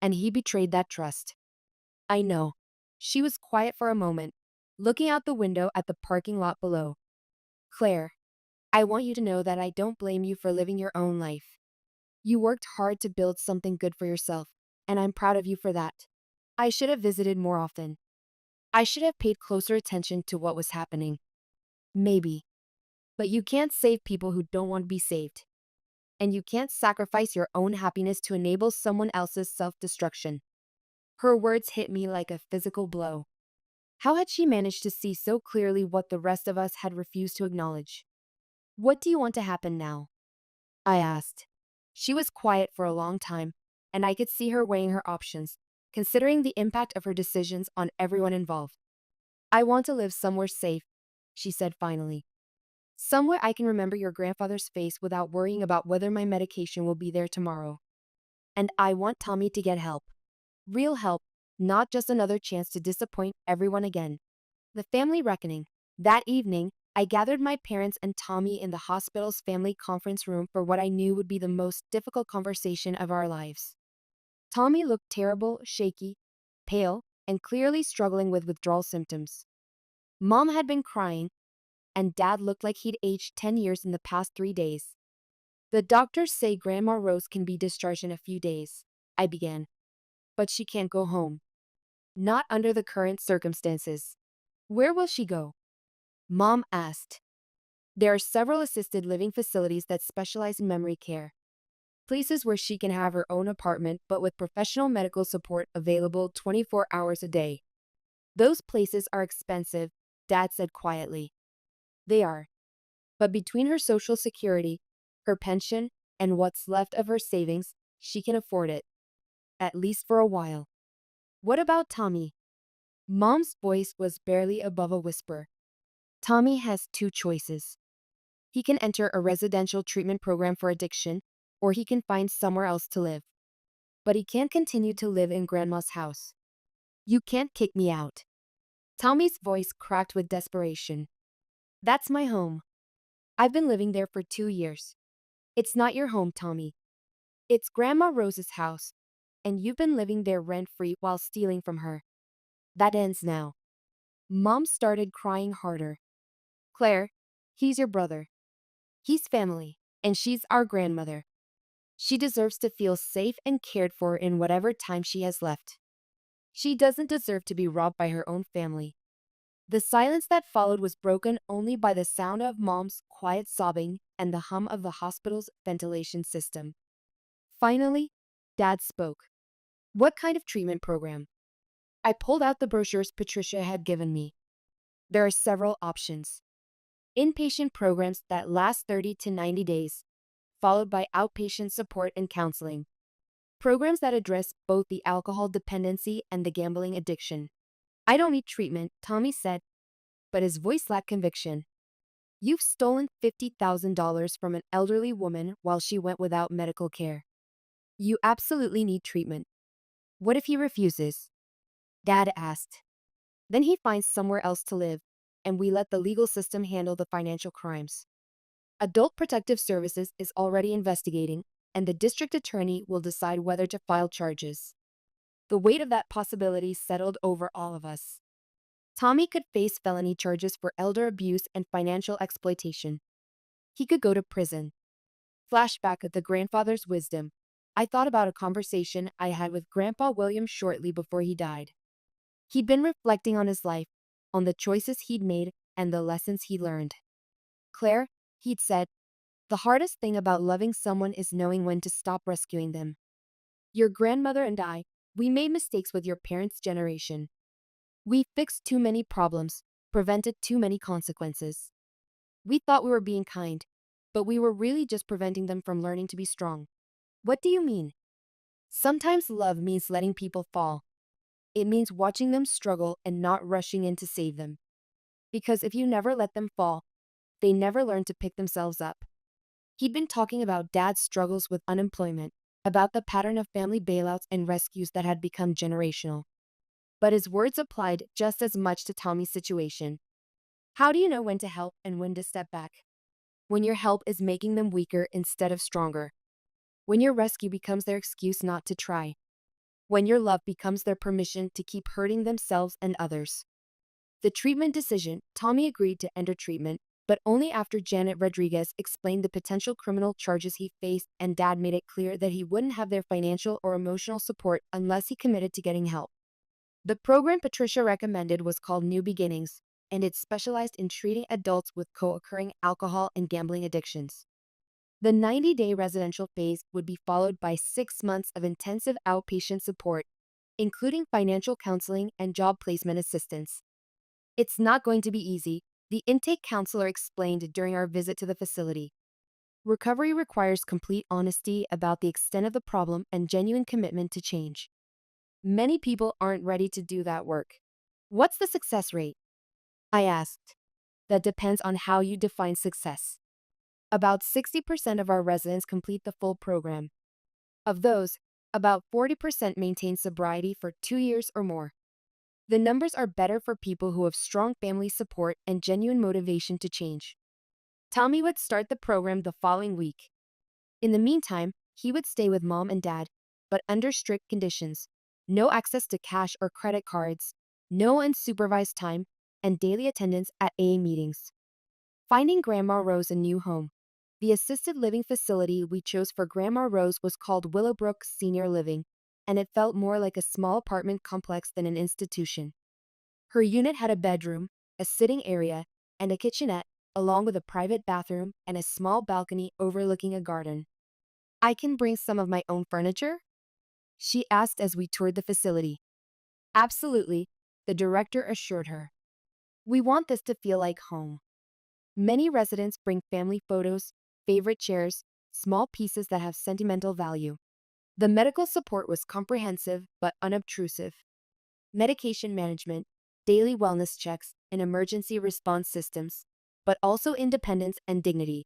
and he betrayed that trust. I know. She was quiet for a moment, looking out the window at the parking lot below. Claire, I want you to know that I don't blame you for living your own life. You worked hard to build something good for yourself, and I'm proud of you for that. I should have visited more often. I should have paid closer attention to what was happening. Maybe. But you can't save people who don't want to be saved. And you can't sacrifice your own happiness to enable someone else's self-destruction. Her words hit me like a physical blow. How had she managed to see so clearly what the rest of us had refused to acknowledge? What do you want to happen now? I asked. She was quiet for a long time, and I could see her weighing her options, considering the impact of her decisions on everyone involved. I want to live somewhere safe, she said finally. Somewhere I can remember your grandfather's face without worrying about whether my medication will be there tomorrow. And I want Tommy to get help. Real help, not just another chance to disappoint everyone again. The family reckoning. That evening, I gathered my parents and Tommy in the hospital's family conference room for what I knew would be the most difficult conversation of our lives. Tommy looked terrible, shaky, pale, and clearly struggling with withdrawal symptoms. Mom had been crying, and Dad looked like he'd aged 10 years in the past 3 days. The doctors say Grandma Rose can be discharged in a few days, I began. But she can't go home. Not under the current circumstances. Where will she go? Mom asked. There are several assisted living facilities that specialize in memory care. Places where she can have her own apartment but with professional medical support available 24 hours a day. Those places are expensive, Dad said quietly. They are. But between her social security, her pension, and what's left of her savings, she can afford it. At least for a while. What about Tommy? Mom's voice was barely above a whisper. Tommy has two choices. He can enter a residential treatment program for addiction, or he can find somewhere else to live. But he can't continue to live in Grandma's house. You can't kick me out. Tommy's voice cracked with desperation. That's my home. I've been living there for 2 years. It's not your home, Tommy. It's Grandma Rose's house, and you've been living there rent-free while stealing from her. That ends now. Mom started crying harder. Claire, he's your brother. He's family, and she's our grandmother. She deserves to feel safe and cared for in whatever time she has left. She doesn't deserve to be robbed by her own family. The silence that followed was broken only by the sound of Mom's quiet sobbing and the hum of the hospital's ventilation system. Finally, Dad spoke. What kind of treatment program? I pulled out the brochures Patricia had given me. There are several options. Inpatient programs that last 30 to 90 days, followed by outpatient support and counseling. Programs that address both the alcohol dependency and the gambling addiction. I don't need treatment, Tommy said, but his voice lacked conviction. You've stolen $50,000 from an elderly woman while she went without medical care. You absolutely need treatment. What if he refuses? Dad asked. Then he finds somewhere else to live, and we let the legal system handle the financial crimes. Adult Protective Services is already investigating, and the district attorney will decide whether to file charges. The weight of that possibility settled over all of us. Tommy could face felony charges for elder abuse and financial exploitation. He could go to prison. Flashback of the grandfather's wisdom. I thought about a conversation I had with Grandpa William shortly before he died. He'd been reflecting on his life, on the choices he'd made, and the lessons he learned. Claire, he'd said, the hardest thing about loving someone is knowing when to stop rescuing them. Your grandmother and I, we made mistakes with your parents' generation. We fixed too many problems, prevented too many consequences. We thought we were being kind, but we were really just preventing them from learning to be strong. What do you mean? Sometimes love means letting people fall. It means watching them struggle and not rushing in to save them. Because if you never let them fall, they never learn to pick themselves up. He'd been talking about Dad's struggles with unemployment, about the pattern of family bailouts and rescues that had become generational. But his words applied just as much to Tommy's situation. How do you know when to help and when to step back? When your help is making them weaker instead of stronger. When your rescue becomes their excuse not to try. When your love becomes their permission to keep hurting themselves and others. The treatment decision, Tommy agreed to enter treatment, but only after Janet Rodriguez explained the potential criminal charges he faced and Dad made it clear that he wouldn't have their financial or emotional support unless he committed to getting help. The program Patricia recommended was called New Beginnings, and it specialized in treating adults with co-occurring alcohol and gambling addictions. The 90-day residential phase would be followed by 6 months of intensive outpatient support, including financial counseling and job placement assistance. It's not going to be easy, the intake counselor explained during our visit to the facility. Recovery requires complete honesty about the extent of the problem and genuine commitment to change. Many people aren't ready to do that work. What's the success rate? I asked. That depends on how you define success. About 60% of our residents complete the full program. Of those, about 40% maintain sobriety for 2 years or more. The numbers are better for people who have strong family support and genuine motivation to change. Tommy would start the program the following week. In the meantime, he would stay with mom and dad, but under strict conditions: no access to cash or credit cards, no unsupervised time, and daily attendance at AA meetings. Finding Grandma Rose a new home. The assisted living facility we chose for Grandma Rose was called Willowbrook Senior Living, and it felt more like a small apartment complex than an institution. Her unit had a bedroom, a sitting area, and a kitchenette, along with a private bathroom and a small balcony overlooking a garden. I can bring some of my own furniture? She asked as we toured the facility. Absolutely, the director assured her. We want this to feel like home. Many residents bring family photos, favorite chairs, small pieces that have sentimental value. The medical support was comprehensive but unobtrusive. Medication management, daily wellness checks, and emergency response systems, but also independence and dignity.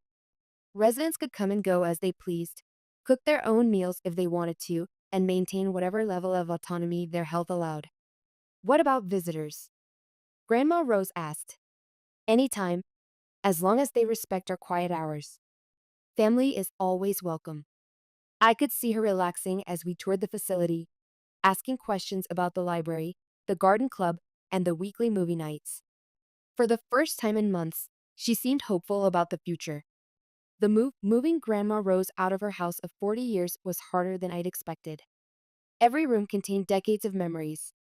Residents could come and go as they pleased, cook their own meals if they wanted to, and maintain whatever level of autonomy their health allowed. What about visitors? Grandma Rose asked. Anytime, as long as they respect our quiet hours. Family is always welcome. I could see her relaxing as we toured the facility, asking questions about the library, the garden club, and the weekly movie nights. For the first time in months, she seemed hopeful about the future. Moving Grandma Rose out of her house of 40 years was harder than I'd expected. Every room contained decades of memories.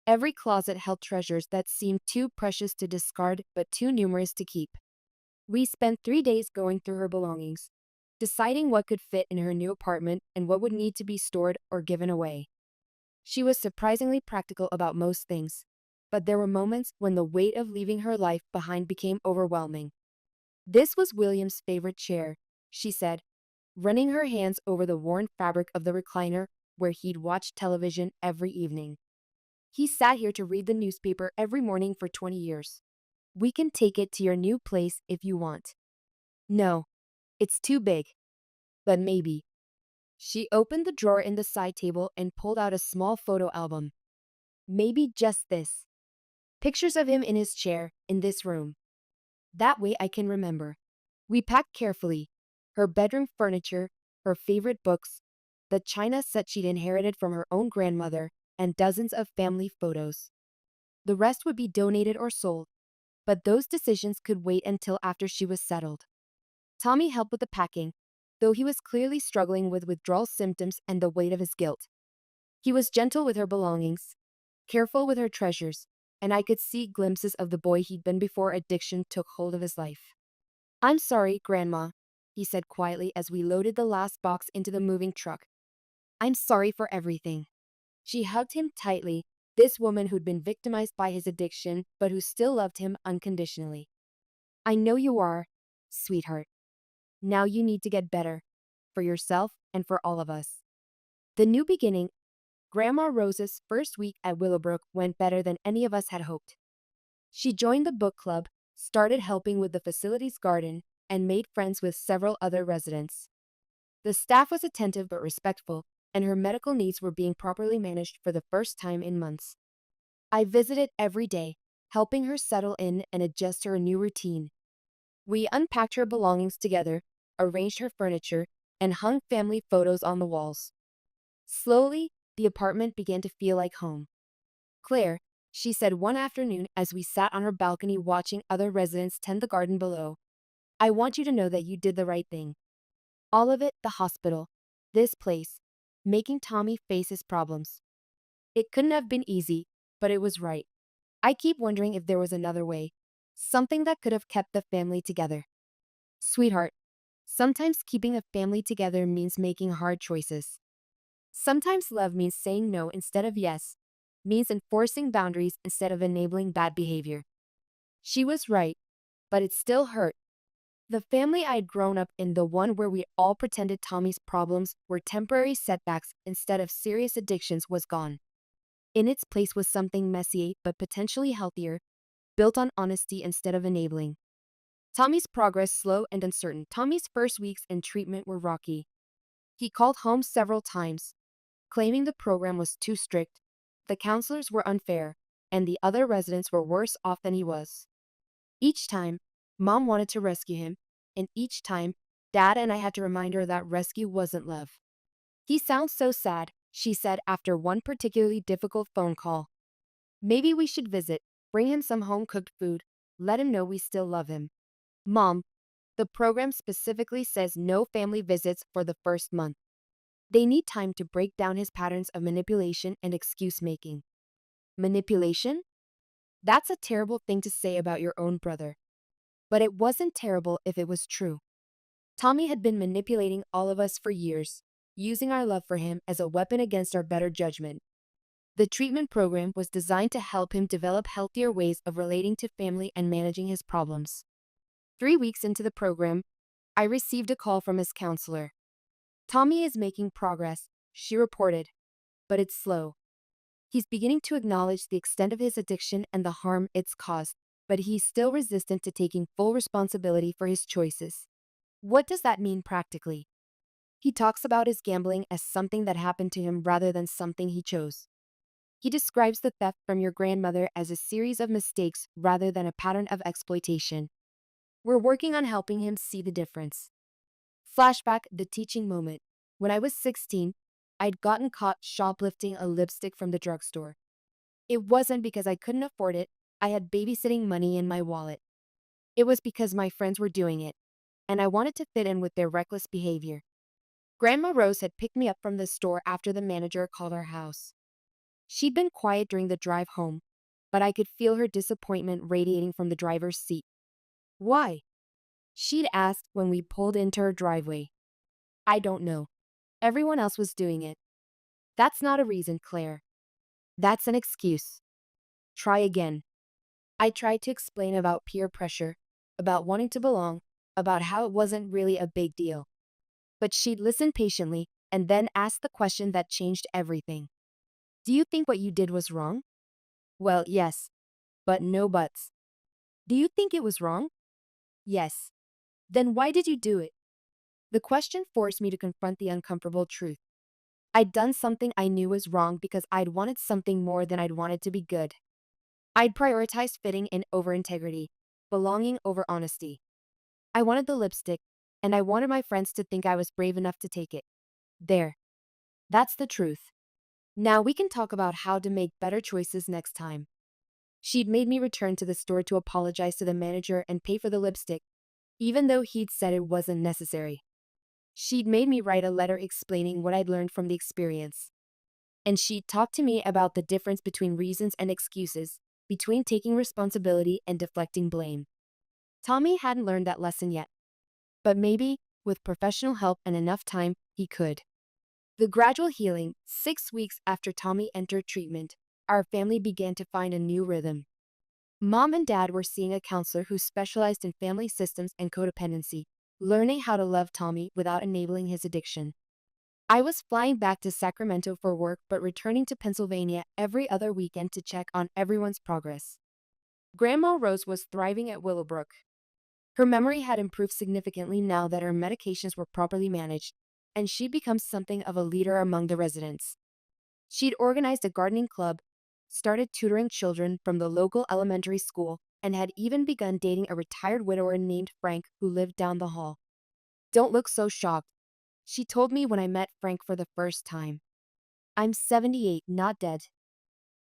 Every closet held treasures that seemed too precious to discard but too numerous to keep. We spent 3 days going through her belongings, deciding what could fit in her new apartment and what would need to be stored or given away. She was surprisingly practical about most things, but there were moments when the weight of leaving her life behind became overwhelming. This was William's favorite chair, she said, running her hands over the worn fabric of the recliner where he'd watched television every evening. He sat here to read the newspaper every morning for 20 years. We can take it to your new place if you want. No, it's too big. But maybe. She opened the drawer in the side table and pulled out a small photo album. Maybe just this. Pictures of him in his chair, in this room. That way I can remember. We packed carefully. Her bedroom furniture, her favorite books, the china set she'd inherited from her own grandmother, and dozens of family photos. The rest would be donated or sold, but those decisions could wait until after she was settled. Tommy helped with the packing, though he was clearly struggling with withdrawal symptoms and the weight of his guilt. He was gentle with her belongings, careful with her treasures, and I could see glimpses of the boy he'd been before addiction took hold of his life. I'm sorry, Grandma, he said quietly as we loaded the last box into the moving truck. I'm sorry for everything. She hugged him tightly, this woman who'd been victimized by his addiction but who still loved him unconditionally. I know you are, sweetheart. Now you need to get better, for yourself and for all of us. The new beginning, Grandma Rose's first week at Willowbrook went better than any of us had hoped. She joined the book club, started helping with the facility's garden, and made friends with several other residents. The staff was attentive but respectful, and her medical needs were being properly managed for the first time in months. I visited every day, helping her settle in and adjust to her new routine. We unpacked her belongings together, arranged her furniture, and hung family photos on the walls. Slowly, the apartment began to feel like home. Claire, she said one afternoon as we sat on her balcony watching other residents tend the garden below, I want you to know that you did the right thing. All of it, the hospital, this place, making Tommy face his problems. It couldn't have been easy, but it was right. I keep wondering if there was another way, something that could have kept the family together. Sweetheart, sometimes keeping a family together means making hard choices. Sometimes love means saying no instead of yes, means enforcing boundaries instead of enabling bad behavior. She was right, but it still hurt. The family I'd grown up in, the one where we all pretended Tommy's problems were temporary setbacks instead of serious addictions, was gone. In its place was something messy but potentially healthier, built on honesty instead of enabling. Tommy's progress slow and uncertain. Tommy's first weeks in treatment were rocky. He called home several times, claiming the program was too strict, the counselors were unfair, and the other residents were worse off than he was. Each time, Mom wanted to rescue him, and each time, Dad and I had to remind her that rescue wasn't love. He sounds so sad, she said after one particularly difficult phone call. Maybe we should visit, bring him some home-cooked food, let him know we still love him. Mom, the program specifically says no family visits for the first month. They need time to break down his patterns of manipulation and excuse-making. Manipulation? That's a terrible thing to say about your own brother. But it wasn't terrible if it was true. Tommy had been manipulating all of us for years, using our love for him as a weapon against our better judgment. The treatment program was designed to help him develop healthier ways of relating to family and managing his problems. 3 weeks into the program, I received a call from his counselor. Tommy is making progress, she reported, but it's slow. He's beginning to acknowledge the extent of his addiction and the harm it's caused, but he's still resistant to taking full responsibility for his choices. What does that mean practically? He talks about his gambling as something that happened to him rather than something he chose. He describes the theft from your grandmother as a series of mistakes rather than a pattern of exploitation. We're working on helping him see the difference. Flashback, the teaching moment. When I was 16, I'd gotten caught shoplifting a lipstick from the drugstore. It wasn't because I couldn't afford it, I had babysitting money in my wallet. It was because my friends were doing it, and I wanted to fit in with their reckless behavior. Grandma Rose had picked me up from the store after the manager called our house. She'd been quiet during the drive home, but I could feel her disappointment radiating from the driver's seat. Why? She'd asked when we pulled into her driveway. I don't know. Everyone else was doing it. That's not a reason, Claire. That's an excuse. Try again. I tried to explain about peer pressure, about wanting to belong, about how it wasn't really a big deal. But she'd listen patiently and then ask the question that changed everything. Do you think what you did was wrong? Well, yes, but no buts. Do you think it was wrong? Yes. Then why did you do it? The question forced me to confront the uncomfortable truth. I'd done something I knew was wrong because I'd wanted something more than I'd wanted to be good. I'd prioritized fitting in over integrity, belonging over honesty. I wanted the lipstick, and I wanted my friends to think I was brave enough to take it. There. That's the truth. Now we can talk about how to make better choices next time. She'd made me return to the store to apologize to the manager and pay for the lipstick, even though he'd said it wasn't necessary. She'd made me write a letter explaining what I'd learned from the experience. And she'd talked to me about the difference between reasons and excuses, between taking responsibility and deflecting blame. Tommy hadn't learned that lesson yet. But maybe, with professional help and enough time, he could. The gradual healing, 6 weeks after Tommy entered treatment, our family began to find a new rhythm. Mom and Dad were seeing a counselor who specialized in family systems and codependency, learning how to love Tommy without enabling his addiction. I was flying back to Sacramento for work but returning to Pennsylvania every other weekend to check on everyone's progress. Grandma Rose was thriving at Willowbrook. Her memory had improved significantly now that her medications were properly managed, and she'd become something of a leader among the residents. She'd organized a gardening club, started tutoring children from the local elementary school, and had even begun dating a retired widower named Frank who lived down the hall. Don't look so shocked, she told me when I met Frank for the first time. I'm 78, not dead.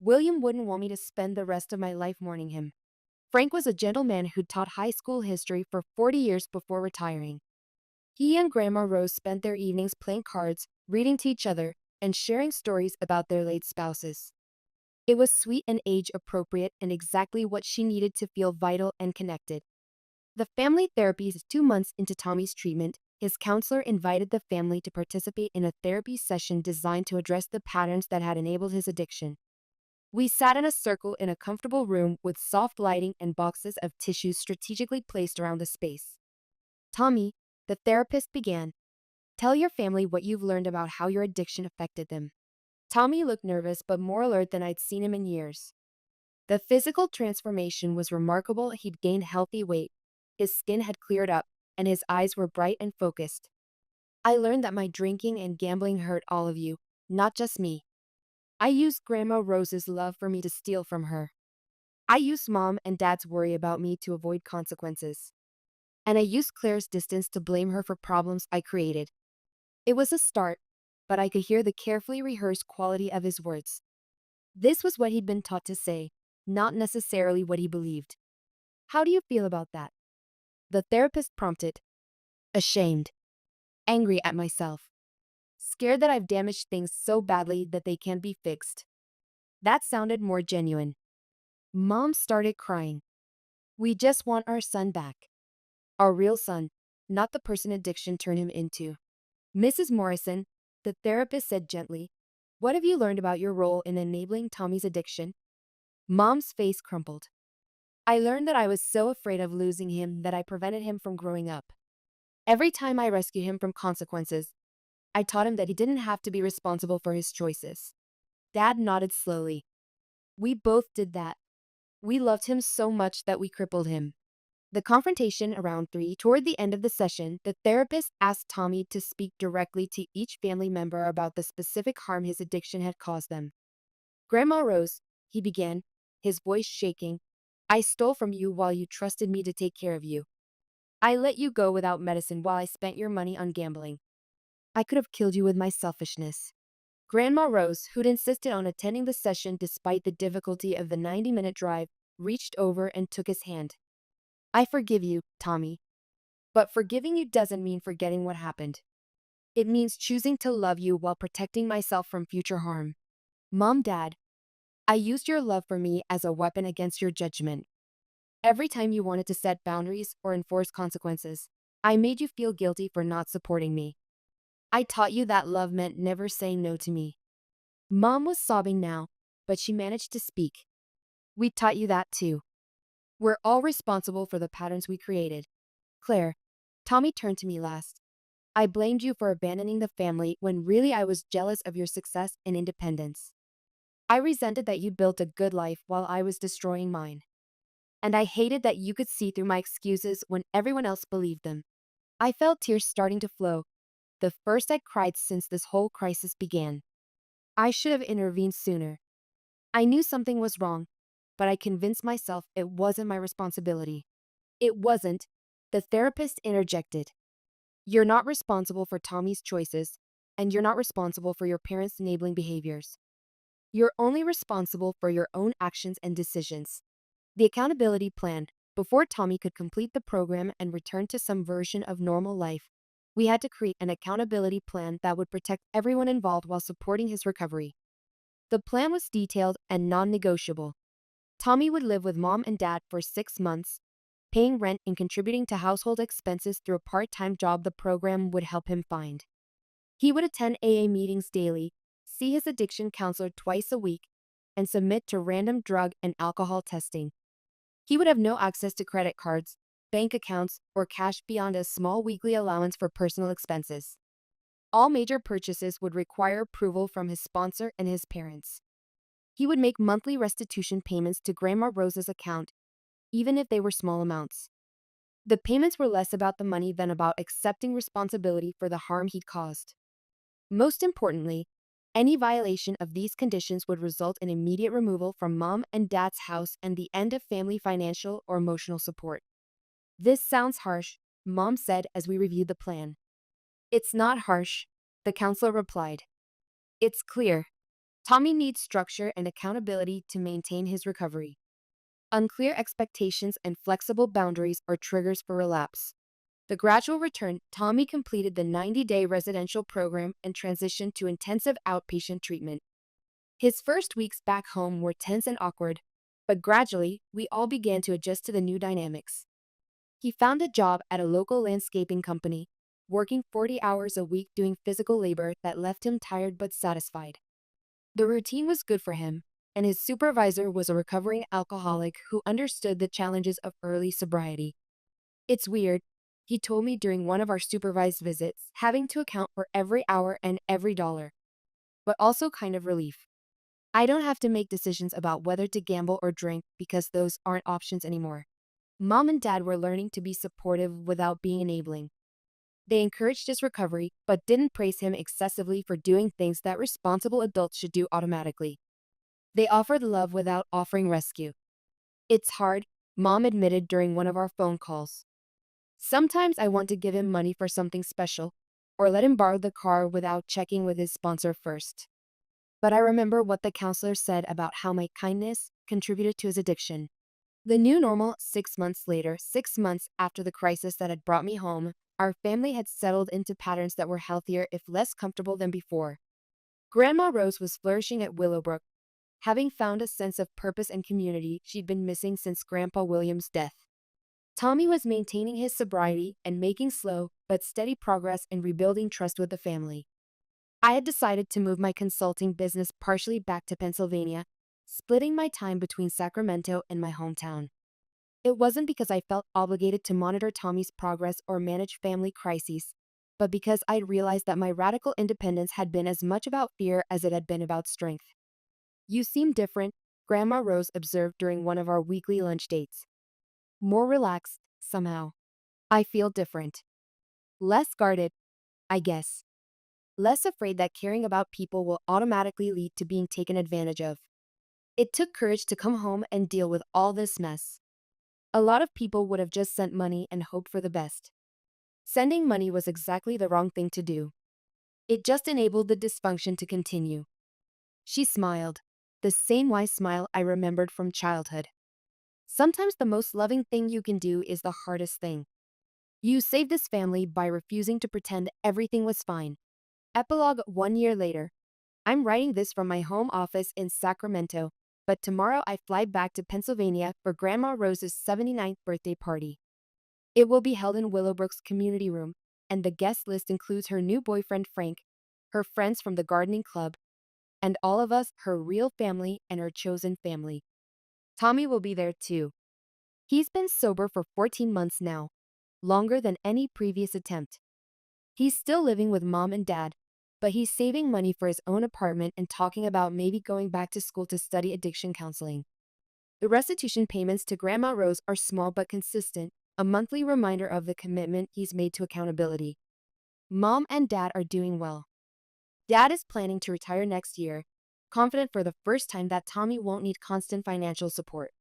William wouldn't want me to spend the rest of my life mourning him. Frank was a gentleman who'd taught high school history for 40 years before retiring. He and Grandma Rose spent their evenings playing cards, reading to each other, and sharing stories about their late spouses. It was sweet and age-appropriate and exactly what she needed to feel vital and connected. The family therapy is 2 months into Tommy's treatment. His counselor invited the family to participate in a therapy session designed to address the patterns that had enabled his addiction. We sat in a circle in a comfortable room with soft lighting and boxes of tissues strategically placed around the space. Tommy, the therapist began, tell your family what you've learned about how your addiction affected them. Tommy looked nervous but more alert than I'd seen him in years. The physical transformation was remarkable. He'd gained healthy weight, his skin had cleared up, and his eyes were bright and focused. I learned that my drinking and gambling hurt all of you, not just me. I used Grandma Rose's love for me to steal from her. I used Mom and Dad's worry about me to avoid consequences. And I used Claire's distance to blame her for problems I created. It was a start, but I could hear the carefully rehearsed quality of his words. This was what he'd been taught to say, not necessarily what he believed. How do you feel about that? The therapist prompted. Ashamed. Angry at myself. Scared that I've damaged things so badly that they can't be fixed. That sounded more genuine. Mom started crying. We just want our son back. Our real son, not the person addiction turned him into. Mrs. Morrison, the therapist said gently, what have you learned about your role in enabling Tommy's addiction? Mom's face crumpled. I learned that I was so afraid of losing him that I prevented him from growing up. Every time I rescued him from consequences, I taught him that he didn't have to be responsible for his choices. Dad nodded slowly. We both did that. We loved him so much that we crippled him. The confrontation around 3 toward the end of the session, the therapist asked Tommy to speak directly to each family member about the specific harm his addiction had caused them. Grandma Rose, he began, his voice shaking, I stole from you while you trusted me to take care of you. I let you go without medicine while I spent your money on gambling. I could have killed you with my selfishness. Grandma Rose, who'd insisted on attending the session despite the difficulty of the 90-minute drive, reached over and took his hand. I forgive you, Tommy. But forgiving you doesn't mean forgetting what happened. It means choosing to love you while protecting myself from future harm. Mom, Dad, I used your love for me as a weapon against your judgment. Every time you wanted to set boundaries or enforce consequences, I made you feel guilty for not supporting me. I taught you that love meant never saying no to me. Mom was sobbing now, but she managed to speak. We taught you that too. We're all responsible for the patterns we created. Claire, Tommy turned to me last. I blamed you for abandoning the family when really I was jealous of your success and independence. I resented that you built a good life while I was destroying mine. And I hated that you could see through my excuses when everyone else believed them. I felt tears starting to flow, the first I'd cried since this whole crisis began. I should have intervened sooner. I knew something was wrong, but I convinced myself it wasn't my responsibility. It wasn't. The therapist interjected. You're not responsible for Tommy's choices, and you're not responsible for your parents' enabling behaviors. You're only responsible for your own actions and decisions. The accountability plan. Before Tommy could complete the program and return to some version of normal life, we had to create an accountability plan that would protect everyone involved while supporting his recovery. The plan was detailed and non-negotiable. Tommy would live with Mom and Dad for 6 months, paying rent and contributing to household expenses through a part-time job the program would help him find. He would attend AA meetings daily, see his addiction counselor twice a week, and submit to random drug and alcohol testing. He would have no access to credit cards, bank accounts, or cash beyond a small weekly allowance for personal expenses. All major purchases would require approval from his sponsor and his parents. He would make monthly restitution payments to Grandma Rose's account, even if they were small amounts. The payments were less about the money than about accepting responsibility for the harm he caused. Most importantly, any violation of these conditions would result in immediate removal from Mom and Dad's house and the end of family financial or emotional support. This sounds harsh, Mom said as we reviewed the plan. It's not harsh, the counselor replied. It's clear. Tommy needs structure and accountability to maintain his recovery. Unclear expectations and flexible boundaries are triggers for relapse. The gradual return, Tommy completed the 90-day residential program and transitioned to intensive outpatient treatment. His first weeks back home were tense and awkward, but gradually, we all began to adjust to the new dynamics. He found a job at a local landscaping company, working 40 hours a week doing physical labor that left him tired but satisfied. The routine was good for him, and his supervisor was a recovering alcoholic who understood the challenges of early sobriety. It's weird, he told me during one of our supervised visits, having to account for every hour and every dollar. but also kind of relief. I don't have to make decisions about whether to gamble or drink because those aren't options anymore. Mom and Dad were learning to be supportive without being enabling. They encouraged his recovery, but didn't praise him excessively for doing things that responsible adults should do automatically. They offered love without offering rescue. It's hard, Mom admitted during one of our phone calls. Sometimes I want to give him money for something special, or let him borrow the car without checking with his sponsor first. But I remember what the counselor said about how my kindness contributed to his addiction. The new normal, 6 months later, 6 months after the crisis that had brought me home, our family had settled into patterns that were healthier if less comfortable than before. Grandma Rose was flourishing at Willowbrook, having found a sense of purpose and community she'd been missing since Grandpa William's death. Tommy was maintaining his sobriety and making slow but steady progress in rebuilding trust with the family. I had decided to move my consulting business partially back to Pennsylvania, splitting my time between Sacramento and my hometown. It wasn't because I felt obligated to monitor Tommy's progress or manage family crises, but because I'd realized that my radical independence had been as much about fear as it had been about strength. "You seem different," Grandma Rose observed during one of our weekly lunch dates. "More relaxed, somehow. I feel different. Less guarded, I guess. Less afraid that caring about people will automatically lead to being taken advantage of." It took courage to come home and deal with all this mess. A lot of people would have just sent money and hoped for the best. Sending money was exactly the wrong thing to do. It just enabled the dysfunction to continue. She smiled, the same wise smile I remembered from childhood. Sometimes the most loving thing you can do is the hardest thing. You saved this family by refusing to pretend everything was fine. Epilogue 1 year later. I'm writing this from my home office in Sacramento, but tomorrow I fly back to Pennsylvania for Grandma Rose's 79th birthday party. It will be held in Willowbrook's community room, and the guest list includes her new boyfriend Frank, her friends from the gardening club, and all of us, her real family and her chosen family. Tommy will be there too. He's been sober for 14 months now, longer than any previous attempt. He's still living with Mom and Dad, but he's saving money for his own apartment and talking about maybe going back to school to study addiction counseling. The restitution payments to Grandma Rose are small but consistent, a monthly reminder of the commitment he's made to accountability. Mom and Dad are doing well. Dad is planning to retire next year, confident for the first time that Tommy won't need constant financial support.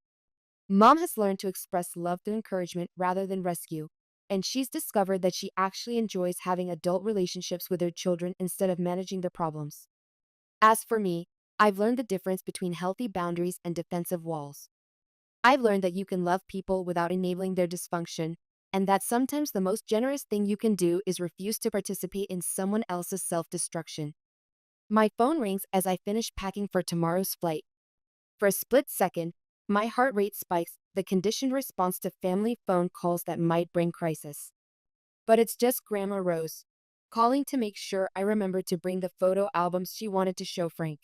Mom has learned to express love through encouragement rather than rescue, and she's discovered that she actually enjoys having adult relationships with her children instead of managing their problems. As for me, I've learned the difference between healthy boundaries and defensive walls. I've learned that you can love people without enabling their dysfunction, and that sometimes the most generous thing you can do is refuse to participate in someone else's self-destruction. My phone rings as I finish packing for tomorrow's flight. For a split second, my heart rate spikes, the conditioned response to family phone calls that might bring crisis. But it's just Grandma Rose, calling to make sure I remember to bring the photo albums she wanted to show Frank.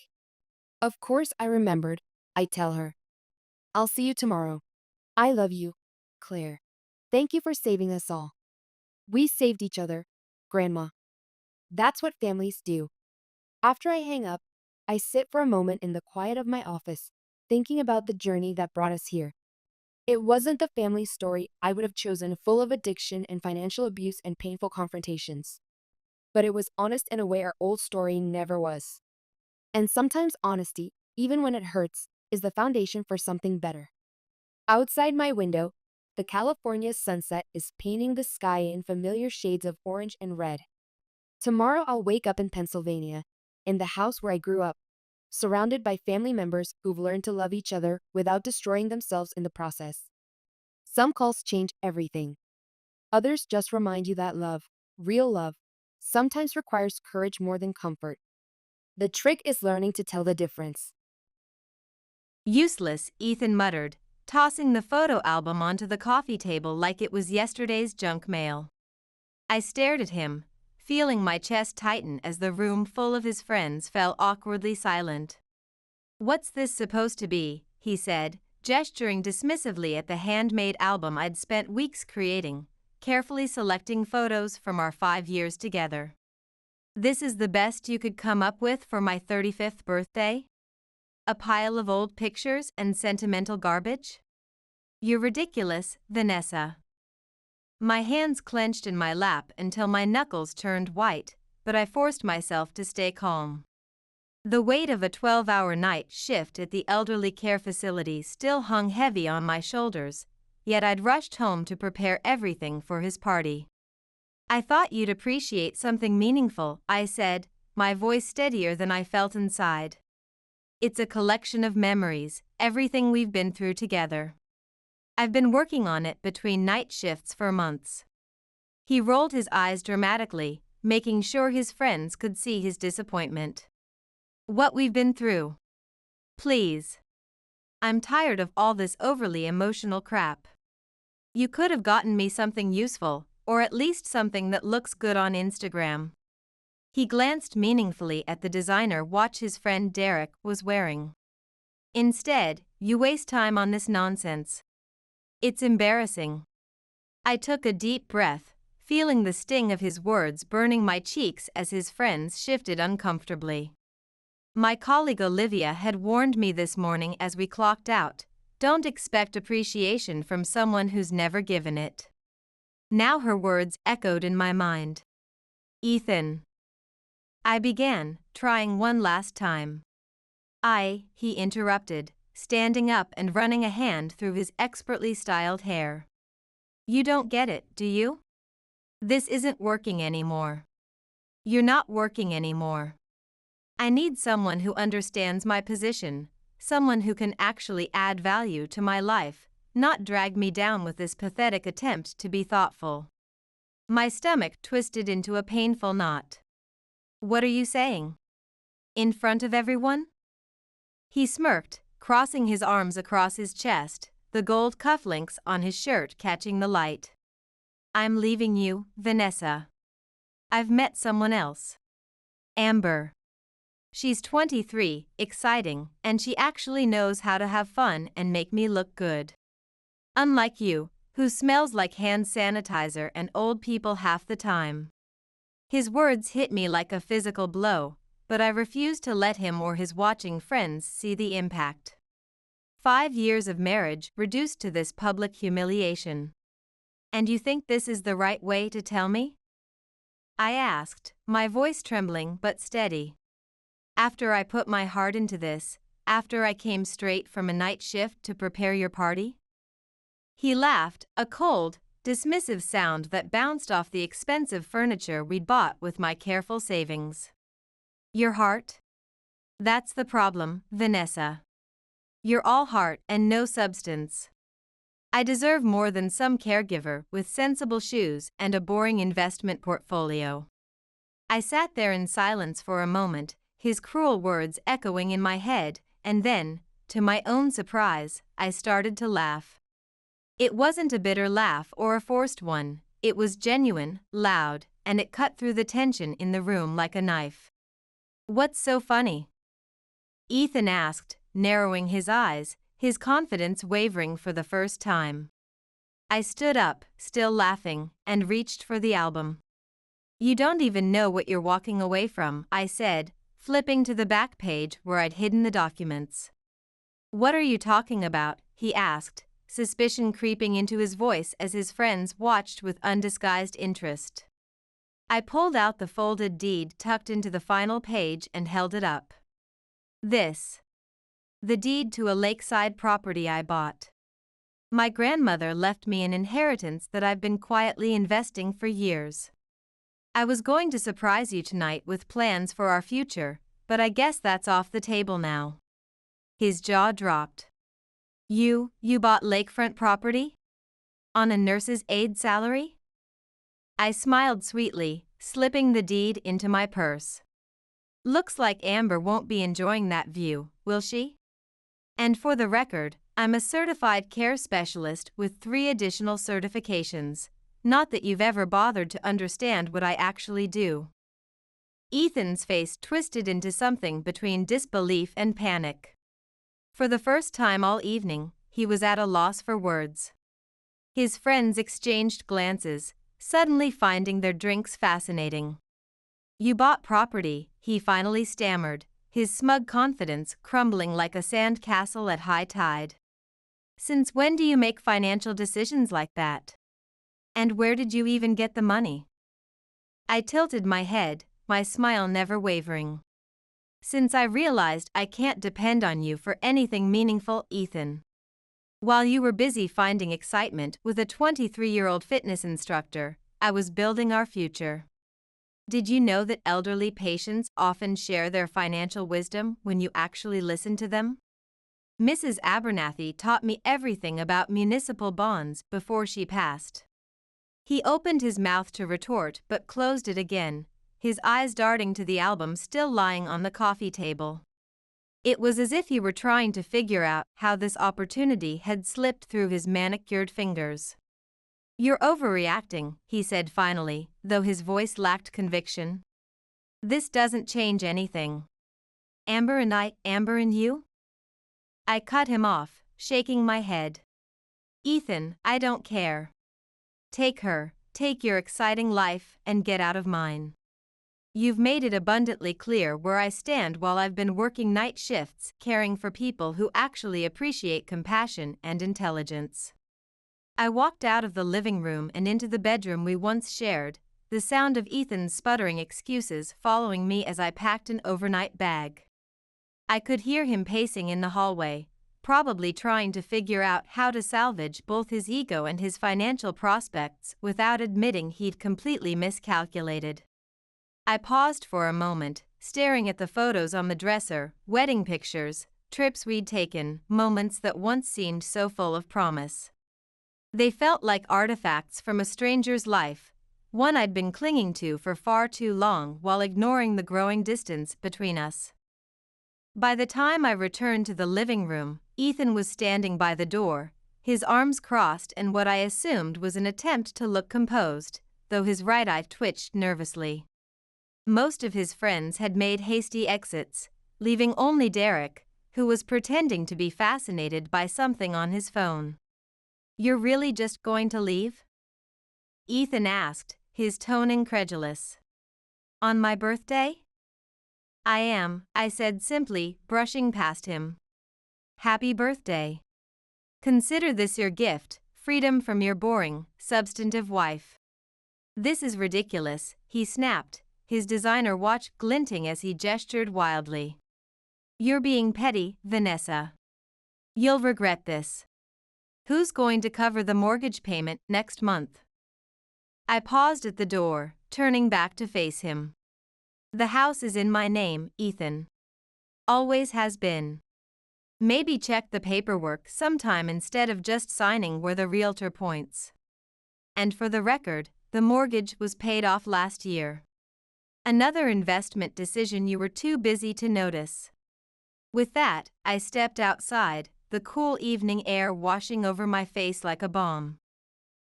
Of course I remembered, I tell her. "I'll see you tomorrow. I love you, Claire. Thank you for saving us all." We saved each other, Grandma. That's what families do. After I hang up, I sit for a moment in the quiet of my office, thinking about the journey that brought us here. It wasn't the family story I would have chosen, full of addiction and financial abuse and painful confrontations. But it was honest in a way our old story never was. And sometimes honesty, even when it hurts, is the foundation for something better. Outside my window, the California sunset is painting the sky in familiar shades of orange and red. Tomorrow I'll wake up in Pennsylvania, in the house where I grew up, surrounded by family members who've learned to love each other without destroying themselves in the process. Some calls change everything. Others just remind you that love, real love, sometimes requires courage more than comfort. The trick is learning to tell the difference. Useless, Ethan muttered, tossing the photo album onto the coffee table like it was yesterday's junk mail. I stared at him, feeling my chest tighten as the room full of his friends fell awkwardly silent. "What's this supposed to be?" he said, gesturing dismissively at the handmade album I'd spent weeks creating, carefully selecting photos from our 5 years together. This is the best you could come up with for my 35th birthday? A pile of old pictures and sentimental garbage? You're ridiculous, Vanessa. My hands clenched in my lap until my knuckles turned white, but I forced myself to stay calm. The weight of a 12-hour night shift at the elderly care facility still hung heavy on my shoulders, yet I'd rushed home to prepare everything for his party. I thought you'd appreciate something meaningful, I said, my voice steadier than I felt inside. It's a collection of memories, everything we've been through together. I've been working on it between night shifts for months. He rolled his eyes dramatically, making sure his friends could see his disappointment. What we've been through. Please. I'm tired of all this overly emotional crap. You could have gotten me something useful, or at least something that looks good on Instagram. He glanced meaningfully at the designer watch his friend Derek was wearing. Instead, you waste time on this nonsense. It's embarrassing. I took a deep breath, feeling the sting of his words burning my cheeks as his friends shifted uncomfortably. My colleague Olivia had warned me this morning as we clocked out, don't expect appreciation from someone who's never given it. Now her words echoed in my mind. Ethan. I began, trying one last time. He interrupted, standing up and running a hand through his expertly styled hair. You don't get it, do you? This isn't working anymore. You're not working anymore. I need someone who understands my position, someone who can actually add value to my life, not drag me down with this pathetic attempt to be thoughtful. My stomach twisted into a painful knot. What are you saying? In front of everyone? He smirked, crossing his arms across his chest, the gold cufflinks on his shirt catching the light. I'm leaving you, Vanessa. I've met someone else. Amber. She's 23, exciting, and she actually knows how to have fun and make me look good. Unlike you, who smells like hand sanitizer and old people half the time. His words hit me like a physical blow, but I refused to let him or his watching friends see the impact. 5 years of marriage reduced to this public humiliation. And you think this is the right way to tell me? I asked, my voice trembling but steady. After I put my heart into this, after I came straight from a night shift to prepare your party? He laughed, a cold, dismissive sound that bounced off the expensive furniture we'd bought with my careful savings. Your heart? That's the problem, Vanessa. You're all heart and no substance. I deserve more than some caregiver with sensible shoes and a boring investment portfolio. I sat there in silence for a moment, his cruel words echoing in my head, and then, to my own surprise, I started to laugh. It wasn't a bitter laugh or a forced one, it was genuine, loud, and it cut through the tension in the room like a knife. What's so funny? Ethan asked, narrowing his eyes, his confidence wavering for the first time. I stood up, still laughing, and reached for the album. You don't even know what you're walking away from, I said, flipping to the back page where I'd hidden the documents. What are you talking about? He asked, suspicion creeping into his voice as his friends watched with undisguised interest. I pulled out the folded deed tucked into the final page and held it up. This. The deed to a lakeside property I bought. My grandmother left me an inheritance that I've been quietly investing for years. I was going to surprise you tonight with plans for our future, but I guess that's off the table now. His jaw dropped. You bought lakefront property? On a nurse's aide salary? I smiled sweetly, slipping the deed into my purse. Looks like Amber won't be enjoying that view, will she? And for the record, I'm a certified care specialist with 3 additional certifications. Not that you've ever bothered to understand what I actually do. Ethan's face twisted into something between disbelief and panic. For the first time all evening, he was at a loss for words. His friends exchanged glances, suddenly finding their drinks fascinating. You bought property, he finally stammered, his smug confidence crumbling like a sand castle at high tide. Since when do you make financial decisions like that? And where did you even get the money? I tilted my head, my smile never wavering. Since I realized I can't depend on you for anything meaningful, Ethan. While you were busy finding excitement with a 23-year-old fitness instructor, I was building our future. Did you know that elderly patients often share their financial wisdom when you actually listen to them? Mrs. Abernathy taught me everything about municipal bonds before she passed. He opened his mouth to retort but closed it again, his eyes darting to the album still lying on the coffee table. It was as if he were trying to figure out how this opportunity had slipped through his manicured fingers. You're overreacting, he said finally, though his voice lacked conviction. This doesn't change anything. Amber and you? I cut him off, shaking my head. Ethan, I don't care. Take her, take your exciting life, and get out of mine. You've made it abundantly clear where I stand while I've been working night shifts caring for people who actually appreciate compassion and intelligence. I walked out of the living room and into the bedroom we once shared, the sound of Ethan's sputtering excuses following me as I packed an overnight bag. I could hear him pacing in the hallway, probably trying to figure out how to salvage both his ego and his financial prospects without admitting he'd completely miscalculated. I paused for a moment, staring at the photos on the dresser, wedding pictures, trips we'd taken, moments that once seemed so full of promise. They felt like artifacts from a stranger's life, one I'd been clinging to for far too long while ignoring the growing distance between us. By the time I returned to the living room, Ethan was standing by the door, his arms crossed in what I assumed was an attempt to look composed, though his right eye twitched nervously. Most of his friends had made hasty exits, leaving only Derek, who was pretending to be fascinated by something on his phone. You're really just going to leave? Ethan asked, his tone incredulous. On my birthday? I am, I said simply, brushing past him. Happy birthday. Consider this your gift, freedom from your boring, substantive wife. This is ridiculous, he snapped, his designer watch glinting as he gestured wildly. You're being petty, Vanessa. You'll regret this. Who's going to cover the mortgage payment next month? I paused at the door, turning back to face him. The house is in my name, Ethan. Always has been. Maybe check the paperwork sometime instead of just signing where the realtor points. And for the record, the mortgage was paid off last year. Another investment decision you were too busy to notice. With that, I stepped outside, the cool evening air washing over my face like a balm.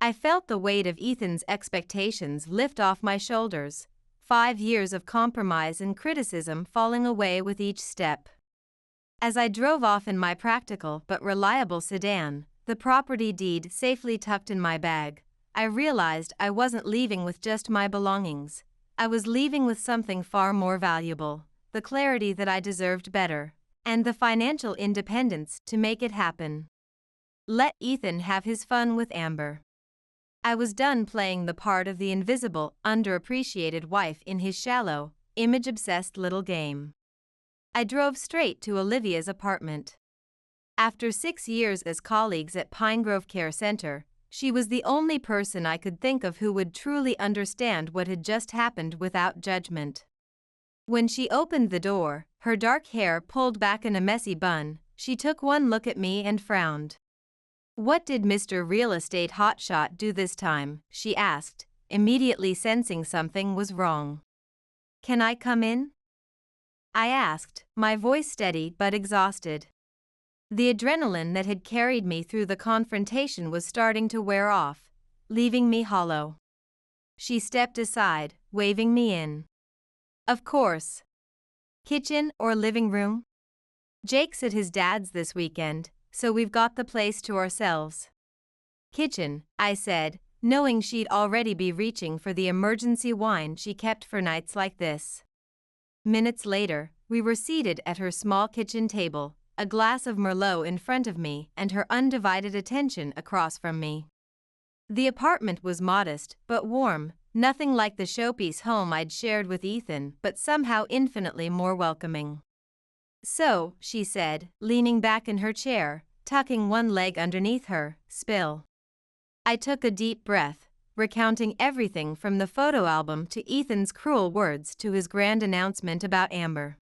I felt the weight of Ethan's expectations lift off my shoulders, 5 years of compromise and criticism falling away with each step. As I drove off in my practical but reliable sedan, the property deed safely tucked in my bag, I realized I wasn't leaving with just my belongings. I was leaving with something far more valuable, the clarity that I deserved better, and the financial independence to make it happen. Let Ethan have his fun with Amber. I was done playing the part of the invisible, underappreciated wife in his shallow, image-obsessed little game. I drove straight to Olivia's apartment. After 6 years as colleagues at Pinegrove Care Center, she was the only person I could think of who would truly understand what had just happened without judgment. When she opened the door, her dark hair pulled back in a messy bun, she took one look at me and frowned. What did Mr. Real Estate Hotshot do this time? She asked, immediately sensing something was wrong. Can I come in? I asked, my voice steady but exhausted. The adrenaline that had carried me through the confrontation was starting to wear off, leaving me hollow. She stepped aside, waving me in. Of course. Kitchen or living room? Jake's at his dad's this weekend, so we've got the place to ourselves. Kitchen, I said, knowing she'd already be reaching for the emergency wine she kept for nights like this. Minutes later, we were seated at her small kitchen table, a glass of Merlot in front of me and her undivided attention across from me. The apartment was modest but warm, nothing like the showpiece home I'd shared with Ethan, but somehow infinitely more welcoming. "So," she said, leaning back in her chair, tucking one leg underneath her, "spill." I took a deep breath, recounting everything from the photo album to Ethan's cruel words to his grand announcement about Amber.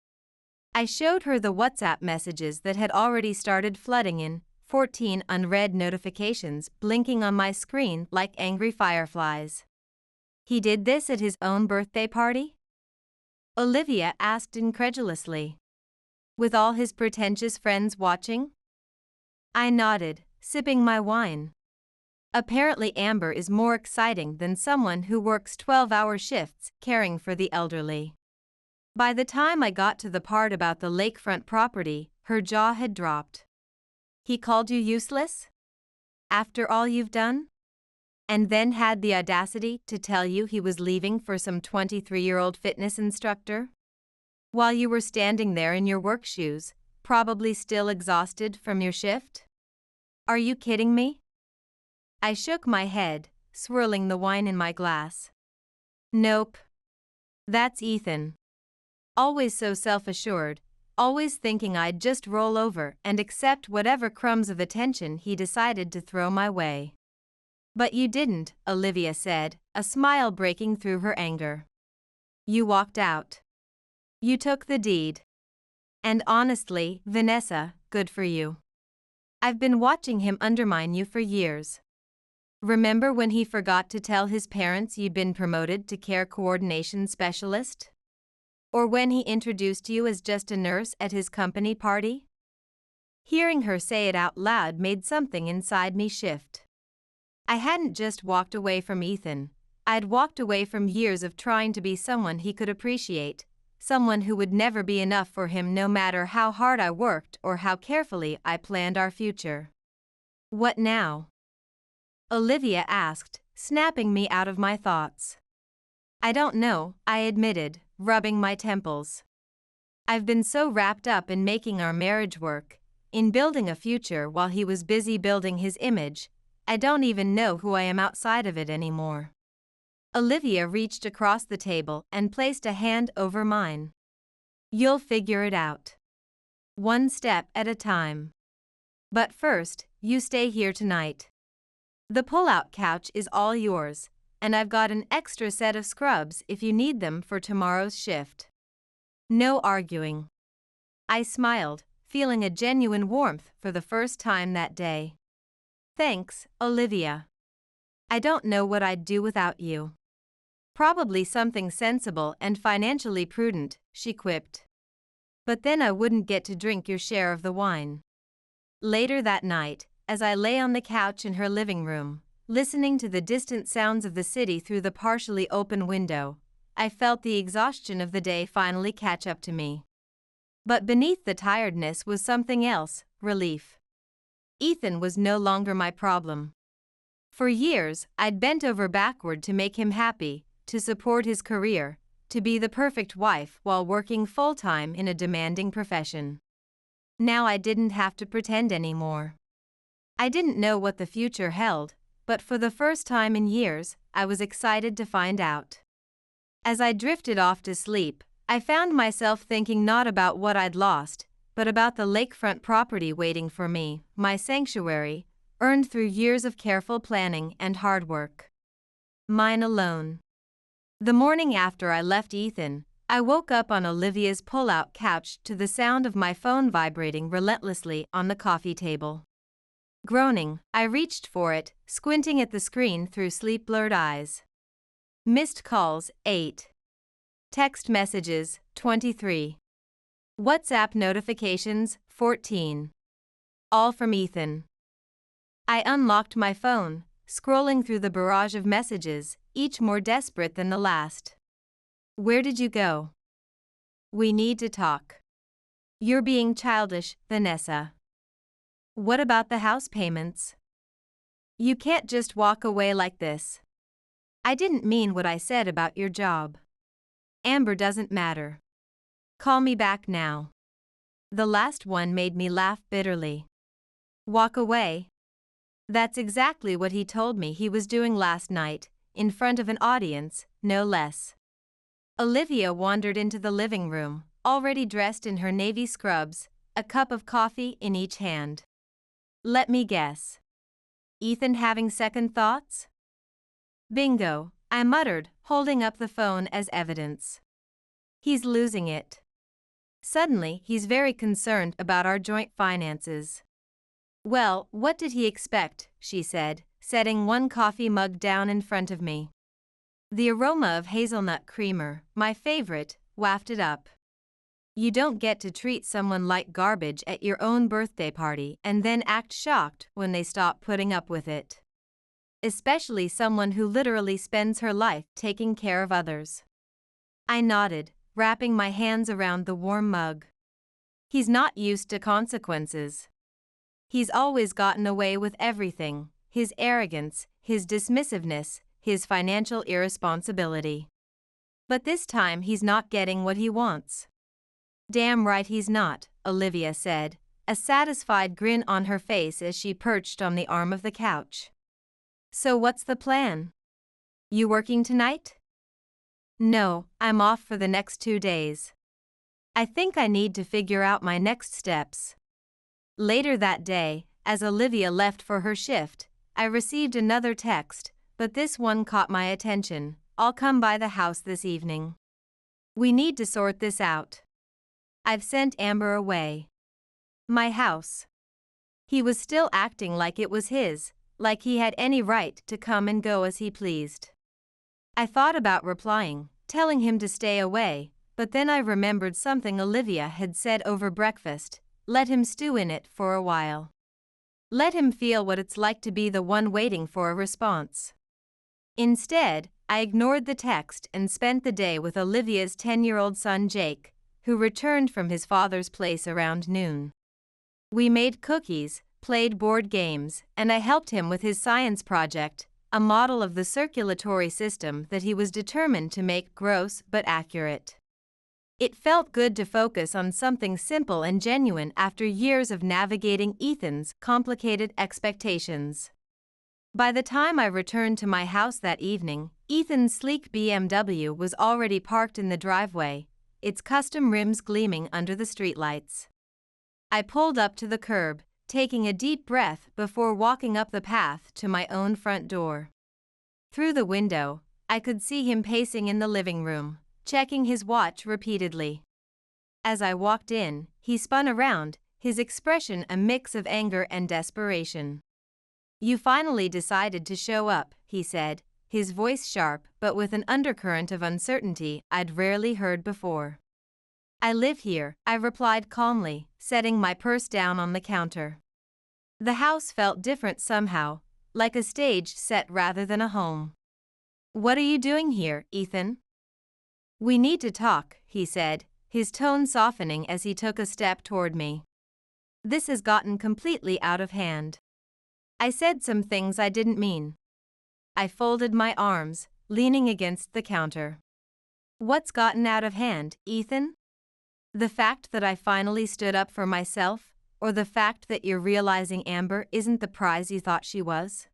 I showed her the WhatsApp messages that had already started flooding in, 14 unread notifications blinking on my screen like angry fireflies. "He did this at his own birthday party?" Olivia asked incredulously. "With all his pretentious friends watching?" I nodded, sipping my wine. Apparently Amber is more exciting than someone who works 12-hour shifts caring for the elderly. By the time I got to the part about the lakefront property, her jaw had dropped. "He called you useless? After all you've done? And then had the audacity to tell you he was leaving for some 23-year-old fitness instructor? While you were standing there in your work shoes, probably still exhausted from your shift? Are you kidding me?" I shook my head, swirling the wine in my glass. "Nope. That's Ethan. Always so self-assured, always thinking I'd just roll over and accept whatever crumbs of attention he decided to throw my way." "But you didn't," Olivia said, a smile breaking through her anger. "You walked out. You took the deed. And honestly, Vanessa, good for you. I've been watching him undermine you for years. Remember when he forgot to tell his parents you'd been promoted to care coordination specialist? Or when he introduced you as just a nurse at his company party?" Hearing her say it out loud made something inside me shift. I hadn't just walked away from Ethan, I'd walked away from years of trying to be someone he could appreciate, someone who would never be enough for him no matter how hard I worked or how carefully I planned our future. "What now?" Olivia asked, snapping me out of my thoughts. "I don't know," I admitted, rubbing my temples. "I've been so wrapped up in making our marriage work, in building a future while he was busy building his image, I don't even know who I am outside of it anymore." Olivia reached across the table and placed a hand over mine. "You'll figure it out. One step at a time. But first, you stay here tonight. The pull-out couch is all yours, and I've got an extra set of scrubs if you need them for tomorrow's shift." No arguing. I smiled, feeling a genuine warmth for the first time that day. "Thanks, Olivia. I don't know what I'd do without you." "Probably something sensible and financially prudent," she quipped. "But then I wouldn't get to drink your share of the wine." Later that night, as I lay on the couch in her living room, listening to the distant sounds of the city through the partially open window, I felt the exhaustion of the day finally catch up to me. But beneath the tiredness was something else, relief. Ethan was no longer my problem. For years, I'd bent over backward to make him happy, to support his career, to be the perfect wife while working full-time in a demanding profession. Now I didn't have to pretend anymore. I didn't know what the future held, but for the first time in years, I was excited to find out. As I drifted off to sleep, I found myself thinking not about what I'd lost, but about the lakefront property waiting for me, my sanctuary, earned through years of careful planning and hard work. Mine alone. The morning after I left Ethan, I woke up on Olivia's pull-out couch to the sound of my phone vibrating relentlessly on the coffee table. Groaning, I reached for it, squinting at the screen through sleep-blurred eyes. Missed calls, 8. Text messages, 23. WhatsApp notifications, 14. All from Ethan. I unlocked my phone, scrolling through the barrage of messages, each more desperate than the last. "Where did you go? We need to talk. You're being childish, Vanessa. What about the house payments? You can't just walk away like this. I didn't mean what I said about your job. Amber doesn't matter. Call me back now. The last one made me laugh bitterly. Walk away? That's exactly what he told me he was doing last night, in front of an audience, no less. Olivia wandered into the living room, already dressed in her navy scrubs, a cup of coffee in each hand. Let me guess. Ethan having second thoughts? Bingo, I muttered, holding up the phone as evidence. He's losing it. Suddenly, he's very concerned about our joint finances. Well, what did he expect, she said, setting one coffee mug down in front of me. The aroma of hazelnut creamer, my favorite, wafted up. You don't get to treat someone like garbage at your own birthday party and then act shocked when they stop putting up with it. Especially someone who literally spends her life taking care of others. I nodded, wrapping my hands around the warm mug. He's not used to consequences. He's always gotten away with everything, his arrogance, his dismissiveness, his financial irresponsibility. But this time he's not getting what he wants. Damn right he's not, Olivia said, a satisfied grin on her face as she perched on the arm of the couch. So what's the plan? You working tonight? No, I'm off for the next 2 days. I think I need to figure out my next steps. Later that day, as Olivia left for her shift, I received another text, but this one caught my attention. I'll come by the house this evening. We need to sort this out. I've sent Amber away. My house. He was still acting like it was his, like he had any right to come and go as he pleased. I thought about replying, telling him to stay away, but then I remembered something Olivia had said over breakfast. Let him stew in it for a while. Let him feel what it's like to be the one waiting for a response. Instead, I ignored the text and spent the day with Olivia's 10-year-old son Jake, who returned from his father's place around noon. We made cookies, played board games, and I helped him with his science project, a model of the circulatory system that he was determined to make gross but accurate. It felt good to focus on something simple and genuine after years of navigating Ethan's complicated expectations. By the time I returned to my house that evening, Ethan's sleek BMW was already parked in the driveway, its custom rims gleaming under the streetlights. I pulled up to the curb, taking a deep breath before walking up the path to my own front door. Through the window, I could see him pacing in the living room, checking his watch repeatedly. As I walked in, he spun around, his expression a mix of anger and desperation. You finally decided to show up, he said, his voice sharp but with an undercurrent of uncertainty I'd rarely heard before. I live here, I replied calmly, setting my purse down on the counter. The house felt different somehow, like a stage set rather than a home. What are you doing here, Ethan? We need to talk, he said, his tone softening as he took a step toward me. This has gotten completely out of hand. I said some things I didn't mean. I folded my arms, leaning against the counter. What's gotten out of hand, Ethan? The fact that I finally stood up for myself, or the fact that you're realizing Amber isn't the prize you thought she was?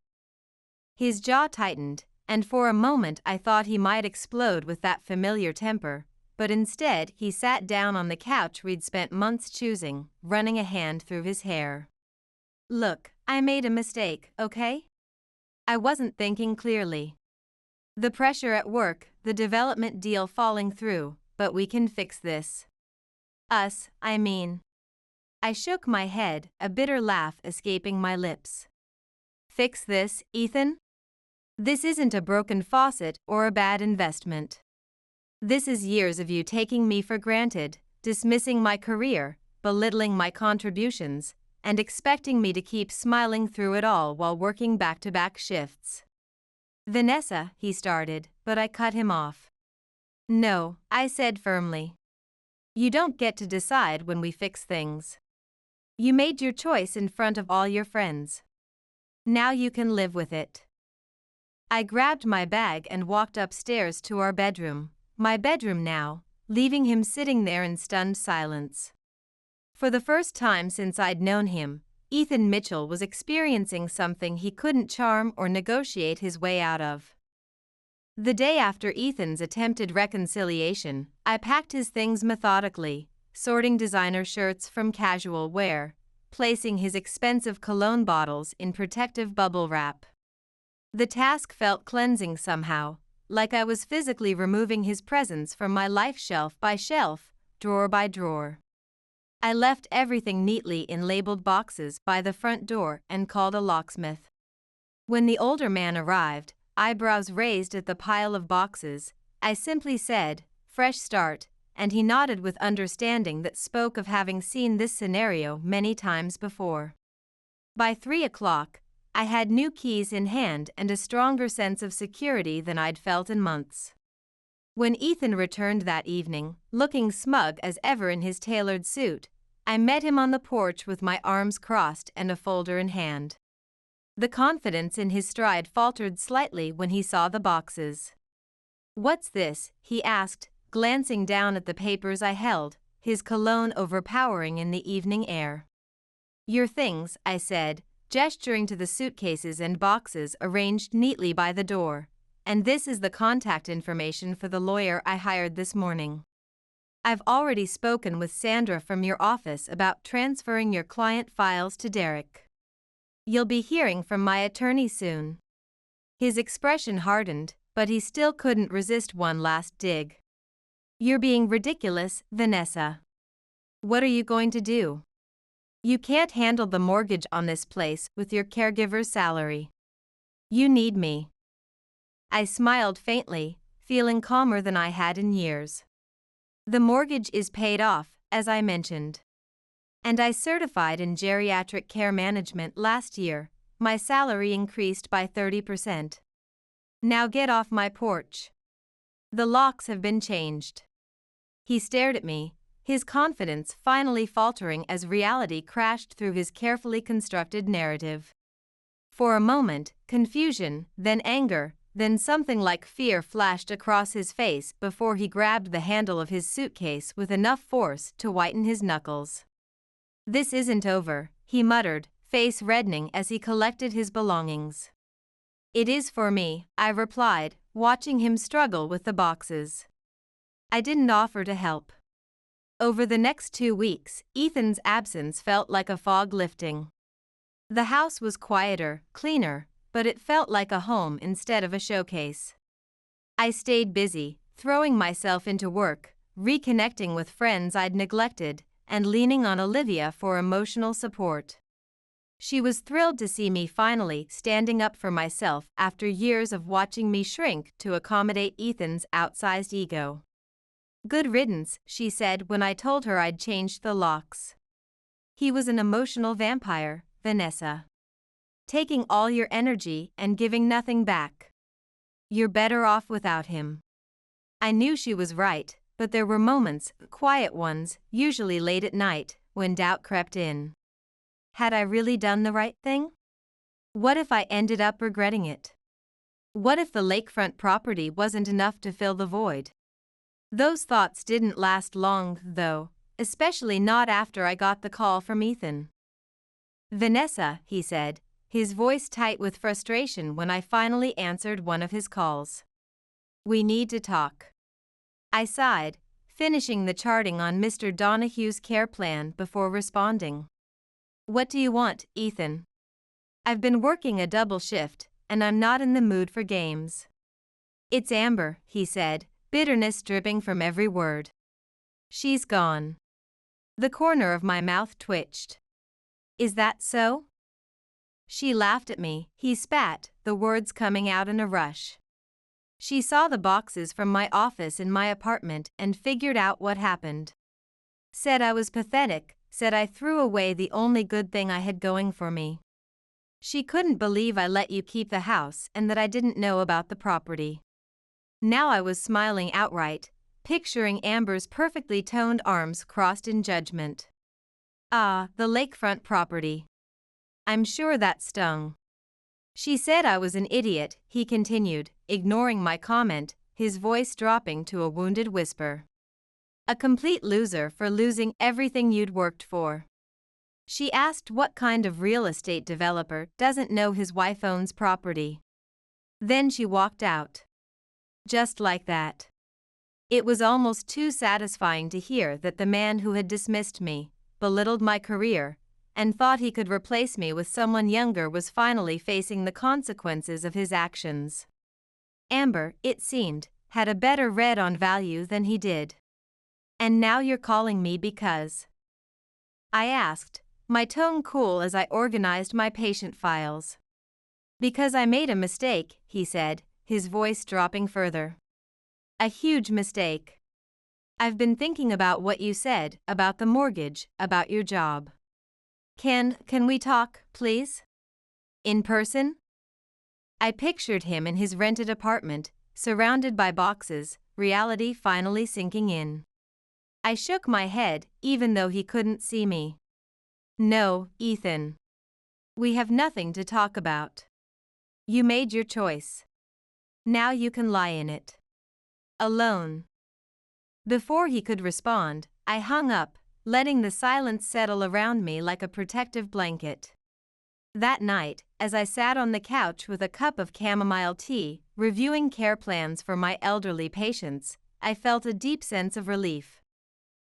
His jaw tightened, and for a moment I thought he might explode with that familiar temper, but instead he sat down on the couch we'd spent months choosing, running a hand through his hair. Look, I made a mistake, okay? I wasn't thinking clearly. The pressure at work, the development deal falling through, but we can fix this. Us, I mean. I shook my head, a bitter laugh escaping my lips. Fix this, Ethan? This isn't a broken faucet or a bad investment. This is years of you taking me for granted, dismissing my career, belittling my contributions, and expecting me to keep smiling through it all while working back-to-back shifts. Vanessa, he started, but I cut him off. No, I said firmly. You don't get to decide when we fix things. You made your choice in front of all your friends. Now you can live with it. I grabbed my bag and walked upstairs to our bedroom, my bedroom now, leaving him sitting there in stunned silence. For the first time since I'd known him, Ethan Mitchell was experiencing something he couldn't charm or negotiate his way out of. The day after Ethan's attempted reconciliation, I packed his things methodically, sorting designer shirts from casual wear, placing his expensive cologne bottles in protective bubble wrap. The task felt cleansing somehow, like I was physically removing his presence from my life shelf by shelf, drawer by drawer. I left everything neatly in labeled boxes by the front door and called a locksmith. When the older man arrived, eyebrows raised at the pile of boxes, I simply said, "Fresh start," and he nodded with understanding that spoke of having seen this scenario many times before. By 3 o'clock, I had new keys in hand and a stronger sense of security than I'd felt in months. When Ethan returned that evening, looking smug as ever in his tailored suit, I met him on the porch with my arms crossed and a folder in hand. The confidence in his stride faltered slightly when he saw the boxes. "What's this?" he asked, glancing down at the papers I held, his cologne overpowering in the evening air. "Your things," I said, gesturing to the suitcases and boxes arranged neatly by the door, "and this is the contact information for the lawyer I hired this morning. I've already spoken with Sandra from your office about transferring your client files to Derek. You'll be hearing from my attorney soon." His expression hardened, but he still couldn't resist one last dig. "You're being ridiculous, Vanessa. What are you going to do? You can't handle the mortgage on this place with your caregiver's salary. You need me." I smiled faintly, feeling calmer than I had in years. "The mortgage is paid off, as I mentioned. And I certified in geriatric care management last year. My salary increased by 30%. Now get off my porch. The locks have been changed." He stared at me, his confidence finally faltering as reality crashed through his carefully constructed narrative. For a moment, confusion, then anger, then something like fear flashed across his face before he grabbed the handle of his suitcase with enough force to whiten his knuckles. "This isn't over," he muttered, face reddening as he collected his belongings. "It is for me," I replied, watching him struggle with the boxes. I didn't offer to help. Over the next 2 weeks, Ethan's absence felt like a fog lifting. The house was quieter, cleaner, but it felt like a home instead of a showcase. I stayed busy, throwing myself into work, reconnecting with friends I'd neglected, and leaning on Olivia for emotional support. She was thrilled to see me finally standing up for myself after years of watching me shrink to accommodate Ethan's outsized ego. "Good riddance," she said when I told her I'd changed the locks. "He was an emotional vampire, Vanessa. Taking all your energy and giving nothing back. You're better off without him." I knew she was right, but there were moments, quiet ones, usually late at night, when doubt crept in. Had I really done the right thing? What if I ended up regretting it? What if the lakefront property wasn't enough to fill the void? Those thoughts didn't last long, though, especially not after I got the call from Ethan. "Vanessa," he said, his voice tight with frustration when I finally answered one of his calls. "We need to talk." I sighed, finishing the charting on Mr. Donahue's care plan before responding. "What do you want, Ethan? I've been working a double shift, and I'm not in the mood for games." "It's Amber," he said, bitterness dripping from every word. "She's gone." The corner of my mouth twitched. "Is that so?" She laughed at me, he spat, the words coming out in a rush. "She saw the boxes from my office in my apartment and figured out what happened. Said I was pathetic, said I threw away the only good thing I had going for me. She couldn't believe I let you keep the house and that I didn't know about the property." Now I was smiling outright, picturing Amber's perfectly toned arms crossed in judgment. Ah, the lakefront property. I'm sure that stung. She said I was an idiot, he continued, ignoring my comment, his voice dropping to a wounded whisper. A complete loser for losing everything you'd worked for. She asked what kind of real estate developer doesn't know his wife owns property. Then she walked out. Just like that. It was almost too satisfying to hear that the man who had dismissed me, belittled my career, and thought he could replace me with someone younger was finally facing the consequences of his actions. Amber, it seemed, had a better read on value than he did. And now you're calling me because? I asked, my tone cool as I organized my patient files. Because I made a mistake, he said, his voice dropping further. A huge mistake. I've been thinking about what you said, about the mortgage, about your job. Can we talk, please? In person? I pictured him in his rented apartment, surrounded by boxes, reality finally sinking in. I shook my head, even though he couldn't see me. No, Ethan. We have nothing to talk about. You made your choice. Now you can lie in it. Alone. Before he could respond, I hung up, letting the silence settle around me like a protective blanket. That night, as I sat on the couch with a cup of chamomile tea, reviewing care plans for my elderly patients, I felt a deep sense of relief.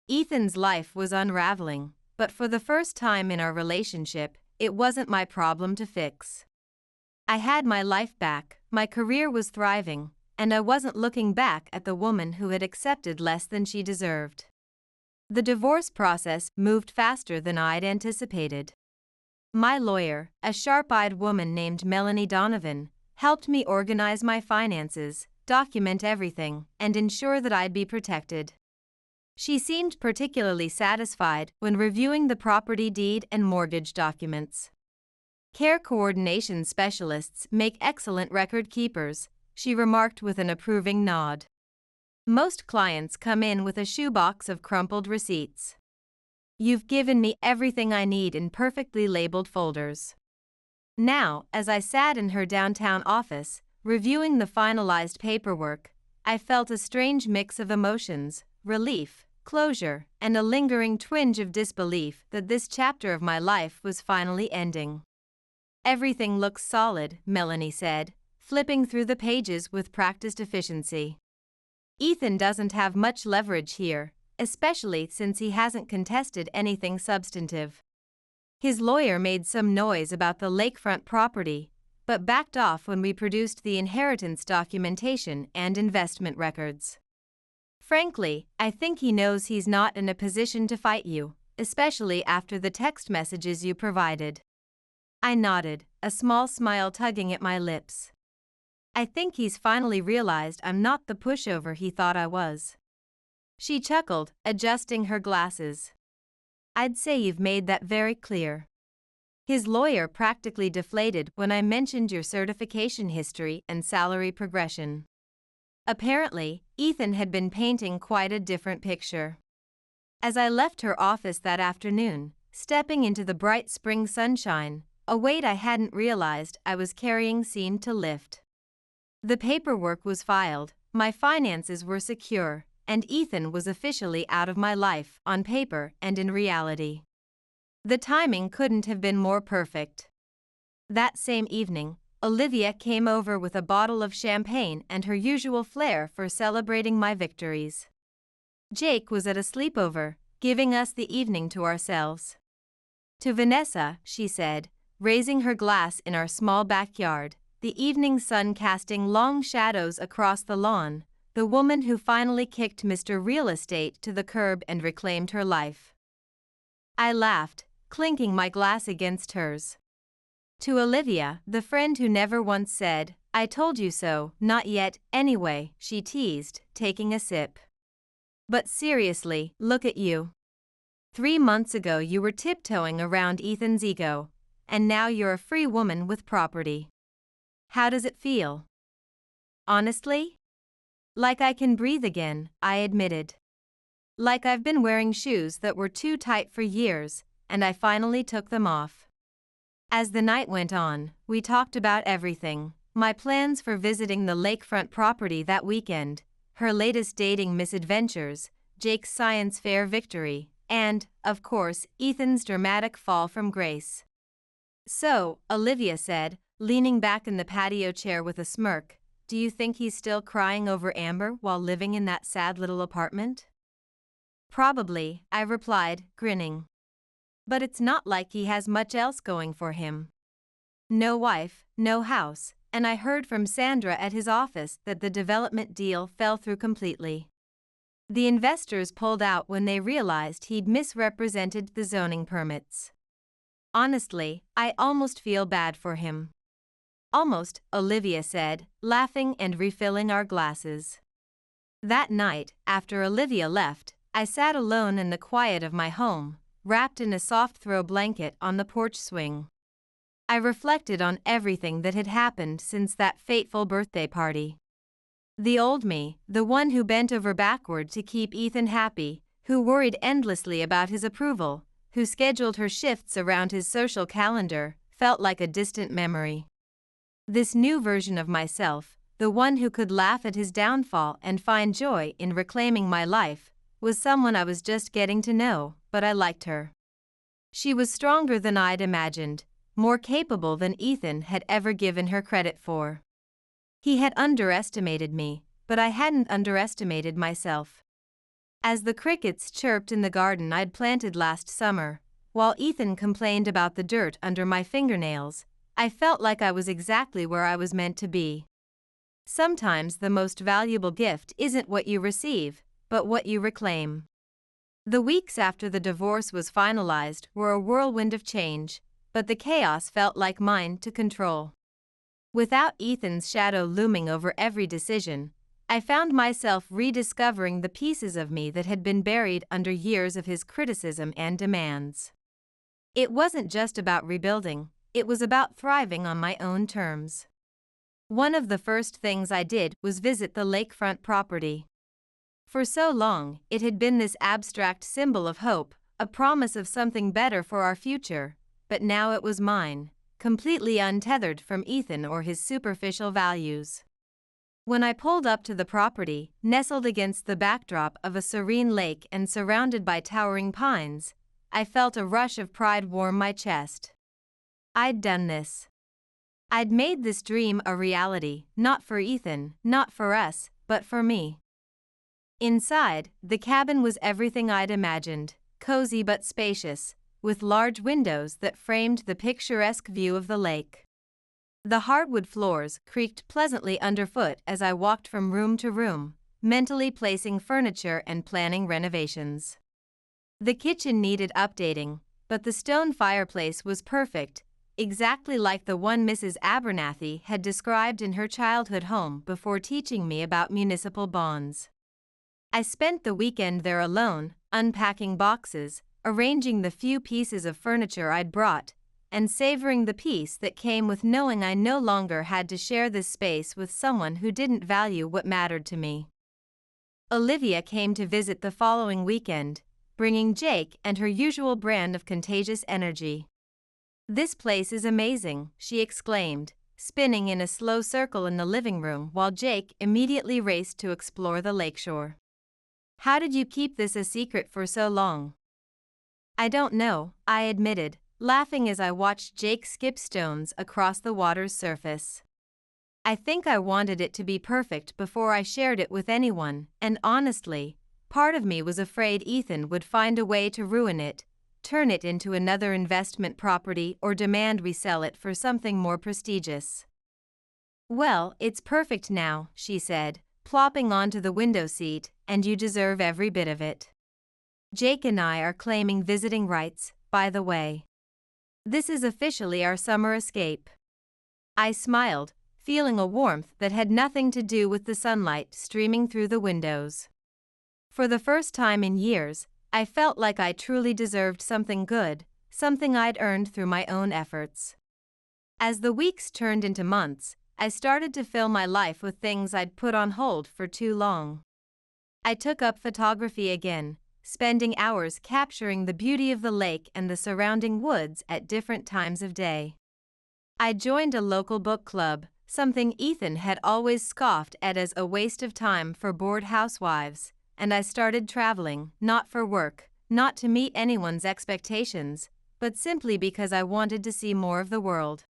Ethan's life was unraveling, but for the first time in our relationship, it wasn't my problem to fix. I had my life back, my career was thriving, and I wasn't looking back at the woman who had accepted less than she deserved. The divorce process moved faster than I'd anticipated. My lawyer, a sharp-eyed woman named Melanie Donovan, helped me organize my finances, document everything, and ensure that I'd be protected. She seemed particularly satisfied when reviewing the property deed and mortgage documents. Care coordination specialists make excellent record keepers, she remarked with an approving nod. Most clients come in with a shoebox of crumpled receipts. You've given me everything I need in perfectly labeled folders. Now, as I sat in her downtown office, reviewing the finalized paperwork, I felt a strange mix of emotions, relief, closure, and a lingering twinge of disbelief that this chapter of my life was finally ending. Everything looks solid, Melanie said, flipping through the pages with practiced efficiency. Ethan doesn't have much leverage here, especially since he hasn't contested anything substantive. His lawyer made some noise about the lakefront property, but backed off when we produced the inheritance documentation and investment records. Frankly, I think he knows he's not in a position to fight you, especially after the text messages you provided. I nodded, a small smile tugging at my lips. I think he's finally realized I'm not the pushover he thought I was. She chuckled, adjusting her glasses. I'd say you've made that very clear. His lawyer practically deflated when I mentioned your certification history and salary progression. Apparently, Ethan had been painting quite a different picture. As I left her office that afternoon, stepping into the bright spring sunshine, a weight I hadn't realized I was carrying seemed to lift. The paperwork was filed, my finances were secure, and Ethan was officially out of my life, on paper and in reality. The timing couldn't have been more perfect. That same evening, Olivia came over with a bottle of champagne and her usual flair for celebrating my victories. Jake was at a sleepover, giving us the evening to ourselves. To Vanessa, she said, raising her glass in our small backyard, the evening sun casting long shadows across the lawn, the woman who finally kicked Mr. Real Estate to the curb and reclaimed her life. I laughed, clinking my glass against hers. To Olivia, the friend who never once said, "I told you so," not yet, anyway, she teased, taking a sip. But seriously, look at you. 3 months ago you were tiptoeing around Ethan's ego, and now you're a free woman with property. How does it feel? Honestly? Like I can breathe again, I admitted. Like I've been wearing shoes that were too tight for years, and I finally took them off. As the night went on, we talked about everything: my plans for visiting the lakefront property that weekend, her latest dating misadventures, Jake's science fair victory, and, of course, Ethan's dramatic fall from grace. "So," Olivia said, leaning back in the patio chair with a smirk, "do you think he's still crying over Amber while living in that sad little apartment?" "Probably," I replied, grinning. "But it's not like he has much else going for him. No wife, no house, and I heard from Sandra at his office that the development deal fell through completely. The investors pulled out when they realized he'd misrepresented the zoning permits. Honestly, I almost feel bad for him." "Almost," Olivia said, laughing and refilling our glasses. That night, after Olivia left, I sat alone in the quiet of my home, wrapped in a soft throw blanket on the porch swing. I reflected on everything that had happened since that fateful birthday party. The old me, the one who bent over backward to keep Ethan happy, who worried endlessly about his approval, who scheduled her shifts around his social calendar, felt like a distant memory. This new version of myself, the one who could laugh at his downfall and find joy in reclaiming my life, was someone I was just getting to know, but I liked her. She was stronger than I'd imagined, more capable than Ethan had ever given her credit for. He had underestimated me, but I hadn't underestimated myself. As the crickets chirped in the garden I'd planted last summer, while Ethan complained about the dirt under my fingernails, I felt like I was exactly where I was meant to be. Sometimes the most valuable gift isn't what you receive, but what you reclaim. The weeks after the divorce was finalized were a whirlwind of change, but the chaos felt like mine to control. Without Ethan's shadow looming over every decision, I found myself rediscovering the pieces of me that had been buried under years of his criticism and demands. It wasn't just about rebuilding, it was about thriving on my own terms. One of the first things I did was visit the lakefront property. For so long, it had been this abstract symbol of hope, a promise of something better for our future, but now it was mine, completely untethered from Ethan or his superficial values. When I pulled up to the property, nestled against the backdrop of a serene lake and surrounded by towering pines, I felt a rush of pride warm my chest. I'd done this. I'd made this dream a reality, not for Ethan, not for us, but for me. Inside, the cabin was everything I'd imagined, cozy but spacious, with large windows that framed the picturesque view of the lake. The hardwood floors creaked pleasantly underfoot as I walked from room to room, mentally placing furniture and planning renovations. The kitchen needed updating, but the stone fireplace was perfect, exactly like the one Mrs. Abernathy had described in her childhood home before teaching me about municipal bonds. I spent the weekend there alone, unpacking boxes, arranging the few pieces of furniture I'd brought, and savoring the peace that came with knowing I no longer had to share this space with someone who didn't value what mattered to me. Olivia came to visit the following weekend, bringing Jake and her usual brand of contagious energy. "This place is amazing," she exclaimed, spinning in a slow circle in the living room while Jake immediately raced to explore the lakeshore. "How did you keep this a secret for so long?" "I don't know," I admitted, laughing as I watched Jake skip stones across the water's surface. "I think I wanted it to be perfect before I shared it with anyone, and honestly, part of me was afraid Ethan would find a way to ruin it, turn it into another investment property or demand we sell it for something more prestigious." "Well, it's perfect now," she said, plopping onto the window seat, "and you deserve every bit of it. Jake and I are claiming visiting rights, by the way. This is officially our summer escape." I smiled, feeling a warmth that had nothing to do with the sunlight streaming through the windows. For the first time in years, I felt like I truly deserved something good, something I'd earned through my own efforts. As the weeks turned into months, I started to fill my life with things I'd put on hold for too long. I took up photography again, spending hours capturing the beauty of the lake and the surrounding woods at different times of day. I joined a local book club, something Ethan had always scoffed at as a waste of time for bored housewives, and I started traveling, not for work, not to meet anyone's expectations, but simply because I wanted to see more of the world.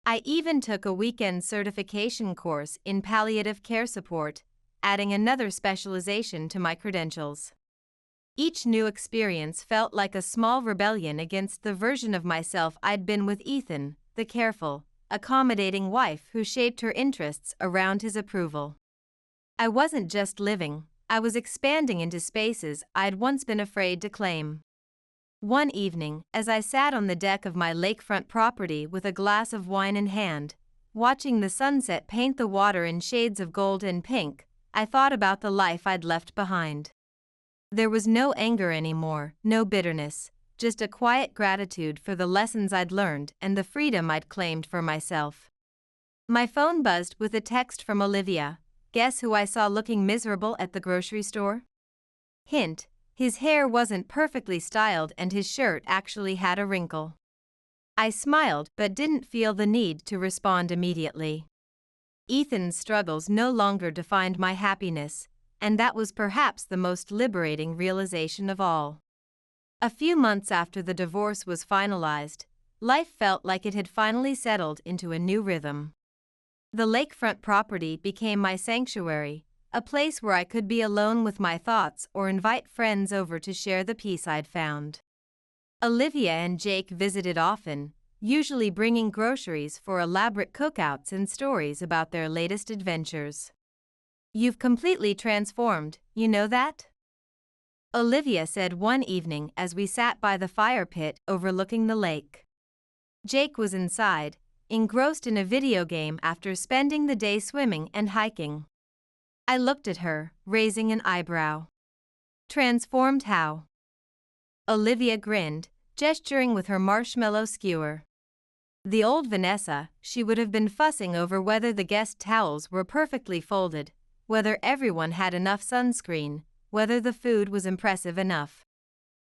I even took a weekend certification course in palliative care support, adding another specialization to my credentials. Each new experience felt like a small rebellion against the version of myself I'd been with Ethan, the careful, accommodating wife who shaped her interests around his approval. I wasn't just living, I was expanding into spaces I'd once been afraid to claim. One evening, as I sat on the deck of my lakefront property with a glass of wine in hand, watching the sunset paint the water in shades of gold and pink, I thought about the life I'd left behind. There was no anger anymore, no bitterness, just a quiet gratitude for the lessons I'd learned and the freedom I'd claimed for myself. My phone buzzed with a text from Olivia. Guess who I saw looking miserable at the grocery store? Hint, his hair wasn't perfectly styled and his shirt actually had a wrinkle. I smiled but didn't feel the need to respond immediately. Ethan's struggles no longer defined my happiness, and that was perhaps the most liberating realization of all. A few months after the divorce was finalized, life felt like it had finally settled into a new rhythm. The lakefront property became my sanctuary, a place where I could be alone with my thoughts or invite friends over to share the peace I'd found. Olivia and Jake visited often, usually bringing groceries for elaborate cookouts and stories about their latest adventures. "You've completely transformed, you know that?" Olivia said one evening as we sat by the fire pit overlooking the lake. Jake was inside, engrossed in a video game after spending the day swimming and hiking. I looked at her, raising an eyebrow. "Transformed how?" Olivia grinned, gesturing with her marshmallow skewer. The old Vanessa, she would have been fussing over whether the guest towels were perfectly folded, whether everyone had enough sunscreen, whether the food was impressive enough.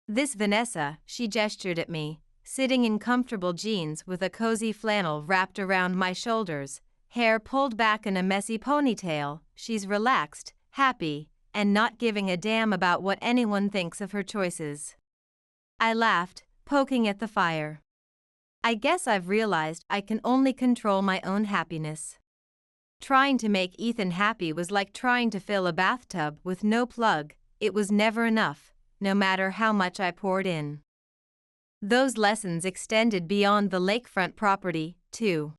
This Vanessa, she gestured at me, sitting in comfortable jeans with a cozy flannel wrapped around my shoulders, hair pulled back in a messy ponytail, she's relaxed, happy, and not giving a damn about what anyone thinks of her choices. I laughed, poking at the fire. I guess I've realized I can only control my own happiness. Trying to make Ethan happy was like trying to fill a bathtub with no plug, it was never enough, no matter how much I poured in. Those lessons extended beyond the lakefront property, too.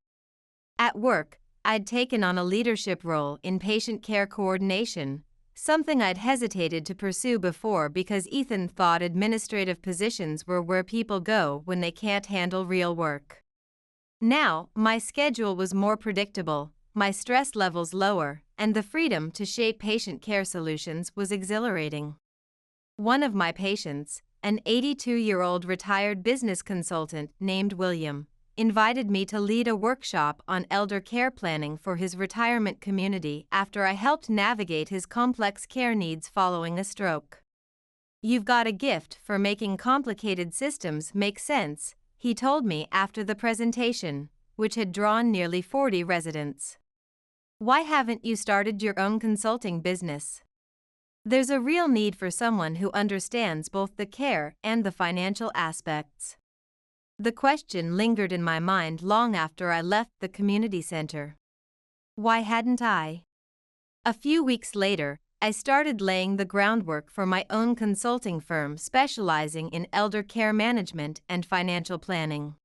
At work, I'd taken on a leadership role in patient care coordination, something I'd hesitated to pursue before because Ethan thought administrative positions were where people go when they can't handle real work. Now, my schedule was more predictable, my stress levels lower, and the freedom to shape patient care solutions was exhilarating. One of my patients, an 82-year-old retired business consultant named William, invited me to lead a workshop on elder care planning for his retirement community after I helped navigate his complex care needs following a stroke. "You've got a gift for making complicated systems make sense," he told me after the presentation, which had drawn nearly 40 residents. "Why haven't you started your own consulting business? There's a real need for someone who understands both the care and the financial aspects." The question lingered in my mind long after I left the community center. Why hadn't I? A few weeks later, I started laying the groundwork for my own consulting firm specializing in elder care management and financial planning.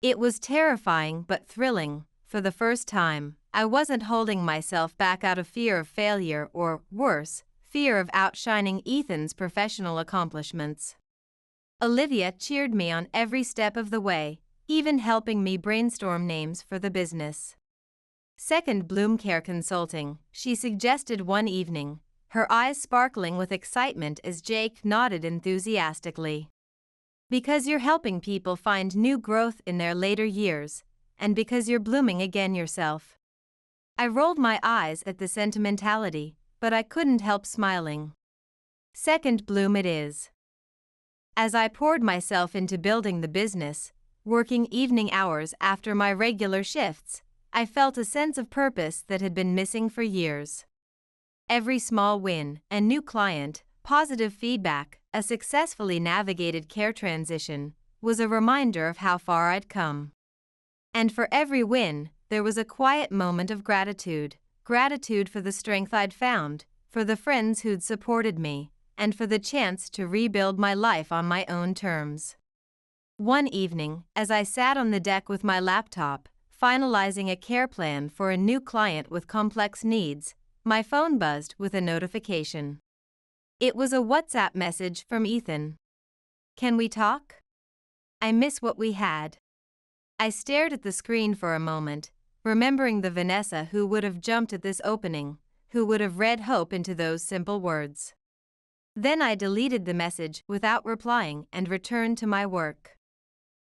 It was terrifying but thrilling. For the first time, I wasn't holding myself back out of fear of failure or, worse, fear of outshining Ethan's professional accomplishments. Olivia cheered me on every step of the way, even helping me brainstorm names for the business. "Second Bloom Care Consulting," she suggested one evening, her eyes sparkling with excitement as Jake nodded enthusiastically. "Because you're helping people find new growth in their later years, and because you're blooming again yourself." I rolled my eyes at the sentimentality, but I couldn't help smiling. Second bloom it is. As I poured myself into building the business, working evening hours after my regular shifts, I felt a sense of purpose that had been missing for years. Every small win, a new client, positive feedback, a successfully navigated care transition, was a reminder of how far I'd come. And for every win, there was a quiet moment of gratitude. Gratitude for the strength I'd found, for the friends who'd supported me, and for the chance to rebuild my life on my own terms. One evening, as I sat on the deck with my laptop, finalizing a care plan for a new client with complex needs, my phone buzzed with a notification. It was a WhatsApp message from Ethan. "Can we talk? I miss what we had." I stared at the screen for a moment, remembering the Vanessa who would have jumped at this opening, who would have read hope into those simple words. Then I deleted the message without replying and returned to my work.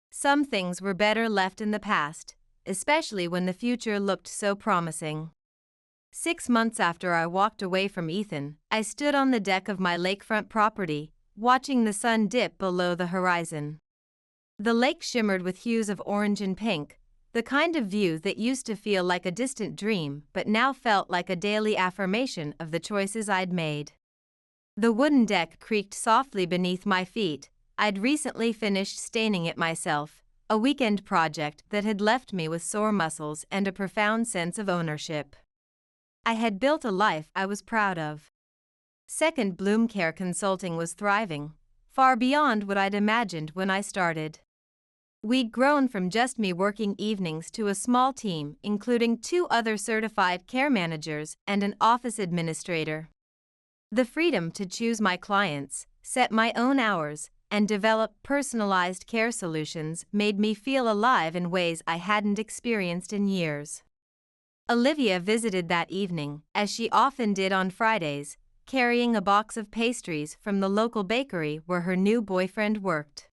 Some things were better left in the past, especially when the future looked so promising. 6 months after I walked away from Ethan, I stood on the deck of my lakefront property, watching the sun dip below the horizon. The lake shimmered with hues of orange and pink, the kind of view that used to feel like a distant dream but now felt like a daily affirmation of the choices I'd made. The wooden deck creaked softly beneath my feet. I'd recently finished staining it myself, a weekend project that had left me with sore muscles and a profound sense of ownership. I had built a life I was proud of. Second Bloom Care Consulting was thriving, far beyond what I'd imagined when I started. We'd grown from just me working evenings to a small team, including 2 other certified care managers and an office administrator. The freedom to choose my clients, set my own hours, and develop personalized care solutions made me feel alive in ways I hadn't experienced in years. Olivia visited that evening, as she often did on Fridays, carrying a box of pastries from the local bakery where her new boyfriend worked.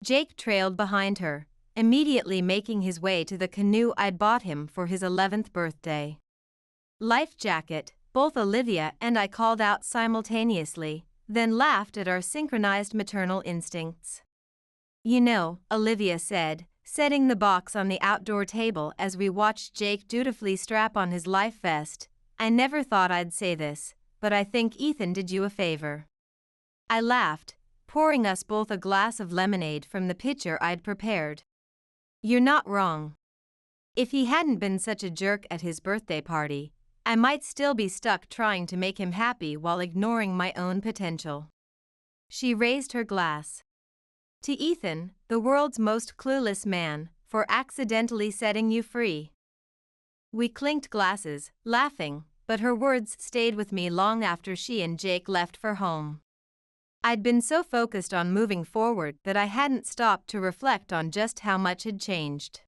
Jake trailed behind her, immediately making his way to the canoe I'd bought him for his 11th birthday. "Life jacket," both Olivia and I called out simultaneously, then laughed at our synchronized maternal instincts. "You know," Olivia said, setting the box on the outdoor table as we watched Jake dutifully strap on his life vest, "I never thought I'd say this, but I think Ethan did you a favor." I laughed, pouring us both a glass of lemonade from the pitcher I'd prepared. "You're not wrong. If he hadn't been such a jerk at his birthday party, I might still be stuck trying to make him happy while ignoring my own potential." She raised her glass. "To Ethan, the world's most clueless man, for accidentally setting you free." We clinked glasses, laughing, but her words stayed with me long after she and Jake left for home. I'd been so focused on moving forward that I hadn't stopped to reflect on just how much had changed.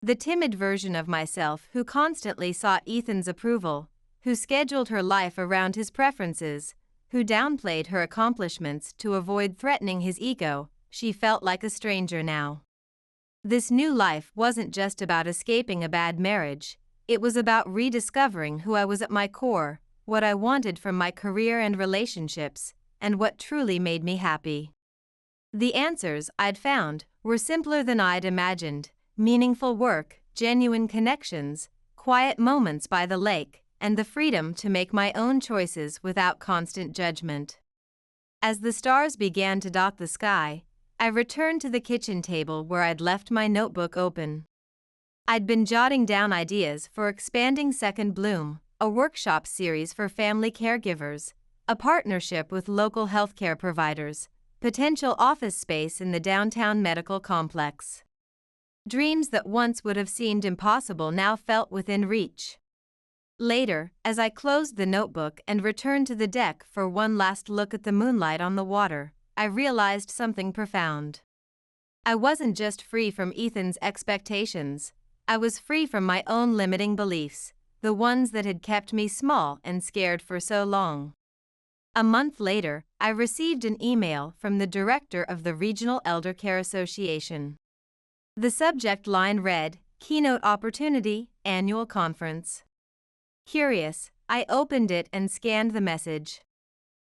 The timid version of myself who constantly sought Ethan's approval, who scheduled her life around his preferences, who downplayed her accomplishments to avoid threatening his ego, she felt like a stranger now. This new life wasn't just about escaping a bad marriage, it was about rediscovering who I was at my core, what I wanted from my career and relationships, and what truly made me happy. The answers I'd found were simpler than I'd imagined: meaningful work, genuine connections, quiet moments by the lake, and the freedom to make my own choices without constant judgment. As the stars began to dot the sky, I returned to the kitchen table where I'd left my notebook open. I'd been jotting down ideas for expanding Second Bloom, a workshop series for family caregivers, a partnership with local healthcare providers, potential office space in the downtown medical complex. Dreams that once would have seemed impossible now felt within reach. Later, as I closed the notebook and returned to the deck for one last look at the moonlight on the water, I realized something profound. I wasn't just free from Ethan's expectations, I was free from my own limiting beliefs, the ones that had kept me small and scared for so long. A month later, I received an email from the director of the Regional Elder Care Association. The subject line read, "Keynote Opportunity, Annual Conference." Curious, I opened it and scanned the message.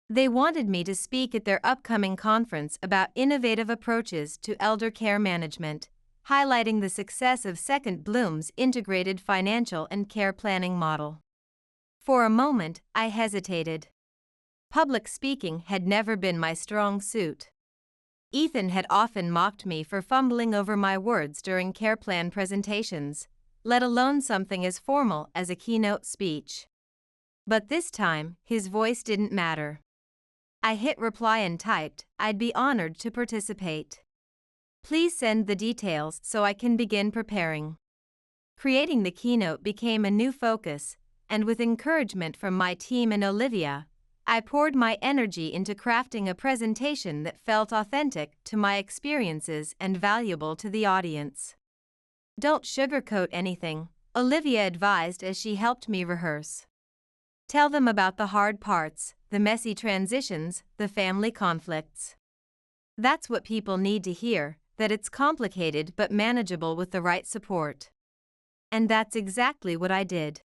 They wanted me to speak at their upcoming conference about innovative approaches to elder care management, highlighting the success of Second Bloom's integrated financial and care planning model. For a moment, I hesitated. Public speaking had never been my strong suit. Ethan had often mocked me for fumbling over my words during care plan presentations, let alone something as formal as a keynote speech. But this time, his voice didn't matter. I hit reply and typed, "I'd be honored to participate. Please send the details so I can begin preparing." Creating the keynote became a new focus, and with encouragement from my team and Olivia, I poured my energy into crafting a presentation that felt authentic to my experiences and valuable to the audience. "Don't sugarcoat anything," Olivia advised as she helped me rehearse. "Tell them about the hard parts, the messy transitions, the family conflicts. That's what people need to hear, that it's complicated but manageable with the right support." And that's exactly what I did.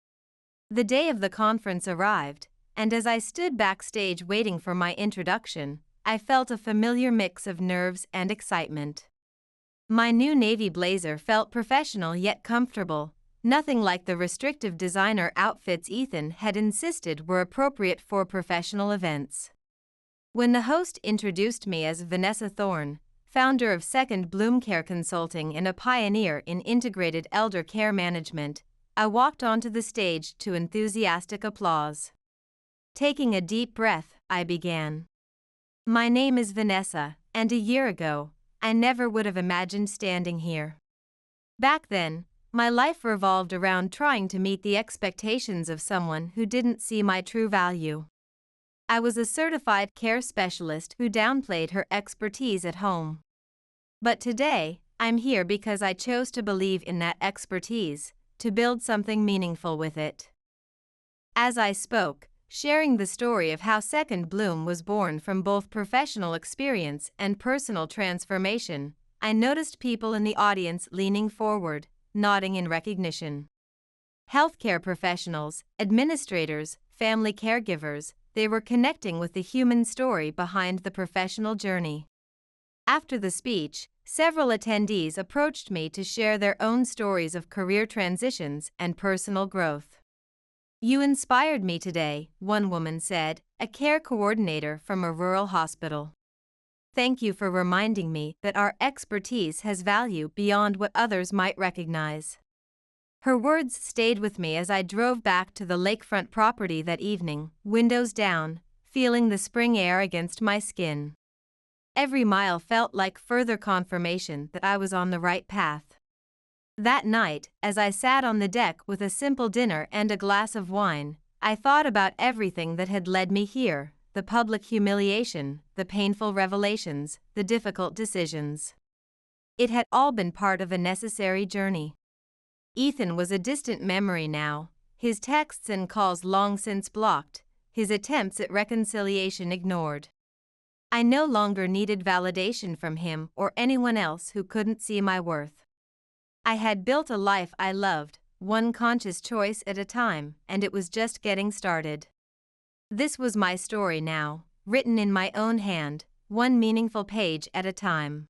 The day of the conference arrived, and as I stood backstage waiting for my introduction, I felt a familiar mix of nerves and excitement. My new navy blazer felt professional yet comfortable, nothing like the restrictive designer outfits Ethan had insisted were appropriate for professional events. When the host introduced me as Vanessa Thorne, founder of Second Bloom Care Consulting and a pioneer in integrated elder care management, I walked onto the stage to enthusiastic applause. Taking a deep breath, I began. "My name is Vanessa, and a year ago, I never would have imagined standing here. Back then, my life revolved around trying to meet the expectations of someone who didn't see my true value. I was a certified care specialist who downplayed her expertise at home. But today, I'm here because I chose to believe in that expertise, to build something meaningful with it." As I spoke, sharing the story of how Second Bloom was born from both professional experience and personal transformation, I noticed people in the audience leaning forward, nodding in recognition. Healthcare professionals, administrators, family caregivers, they were connecting with the human story behind the professional journey. After the speech, several attendees approached me to share their own stories of career transitions and personal growth. "You inspired me today," one woman said, a care coordinator from a rural hospital. "Thank you for reminding me that our expertise has value beyond what others might recognize." Her words stayed with me as I drove back to the lakefront property that evening, windows down, feeling the spring air against my skin. Every mile felt like further confirmation that I was on the right path. That night, as I sat on the deck with a simple dinner and a glass of wine, I thought about everything that had led me here: the public humiliation, the painful revelations, the difficult decisions. It had all been part of a necessary journey. Ethan was a distant memory now, his texts and calls long since blocked, his attempts at reconciliation ignored. I no longer needed validation from him or anyone else who couldn't see my worth. I had built a life I loved, one conscious choice at a time, and it was just getting started. This was my story now, written in my own hand, one meaningful page at a time.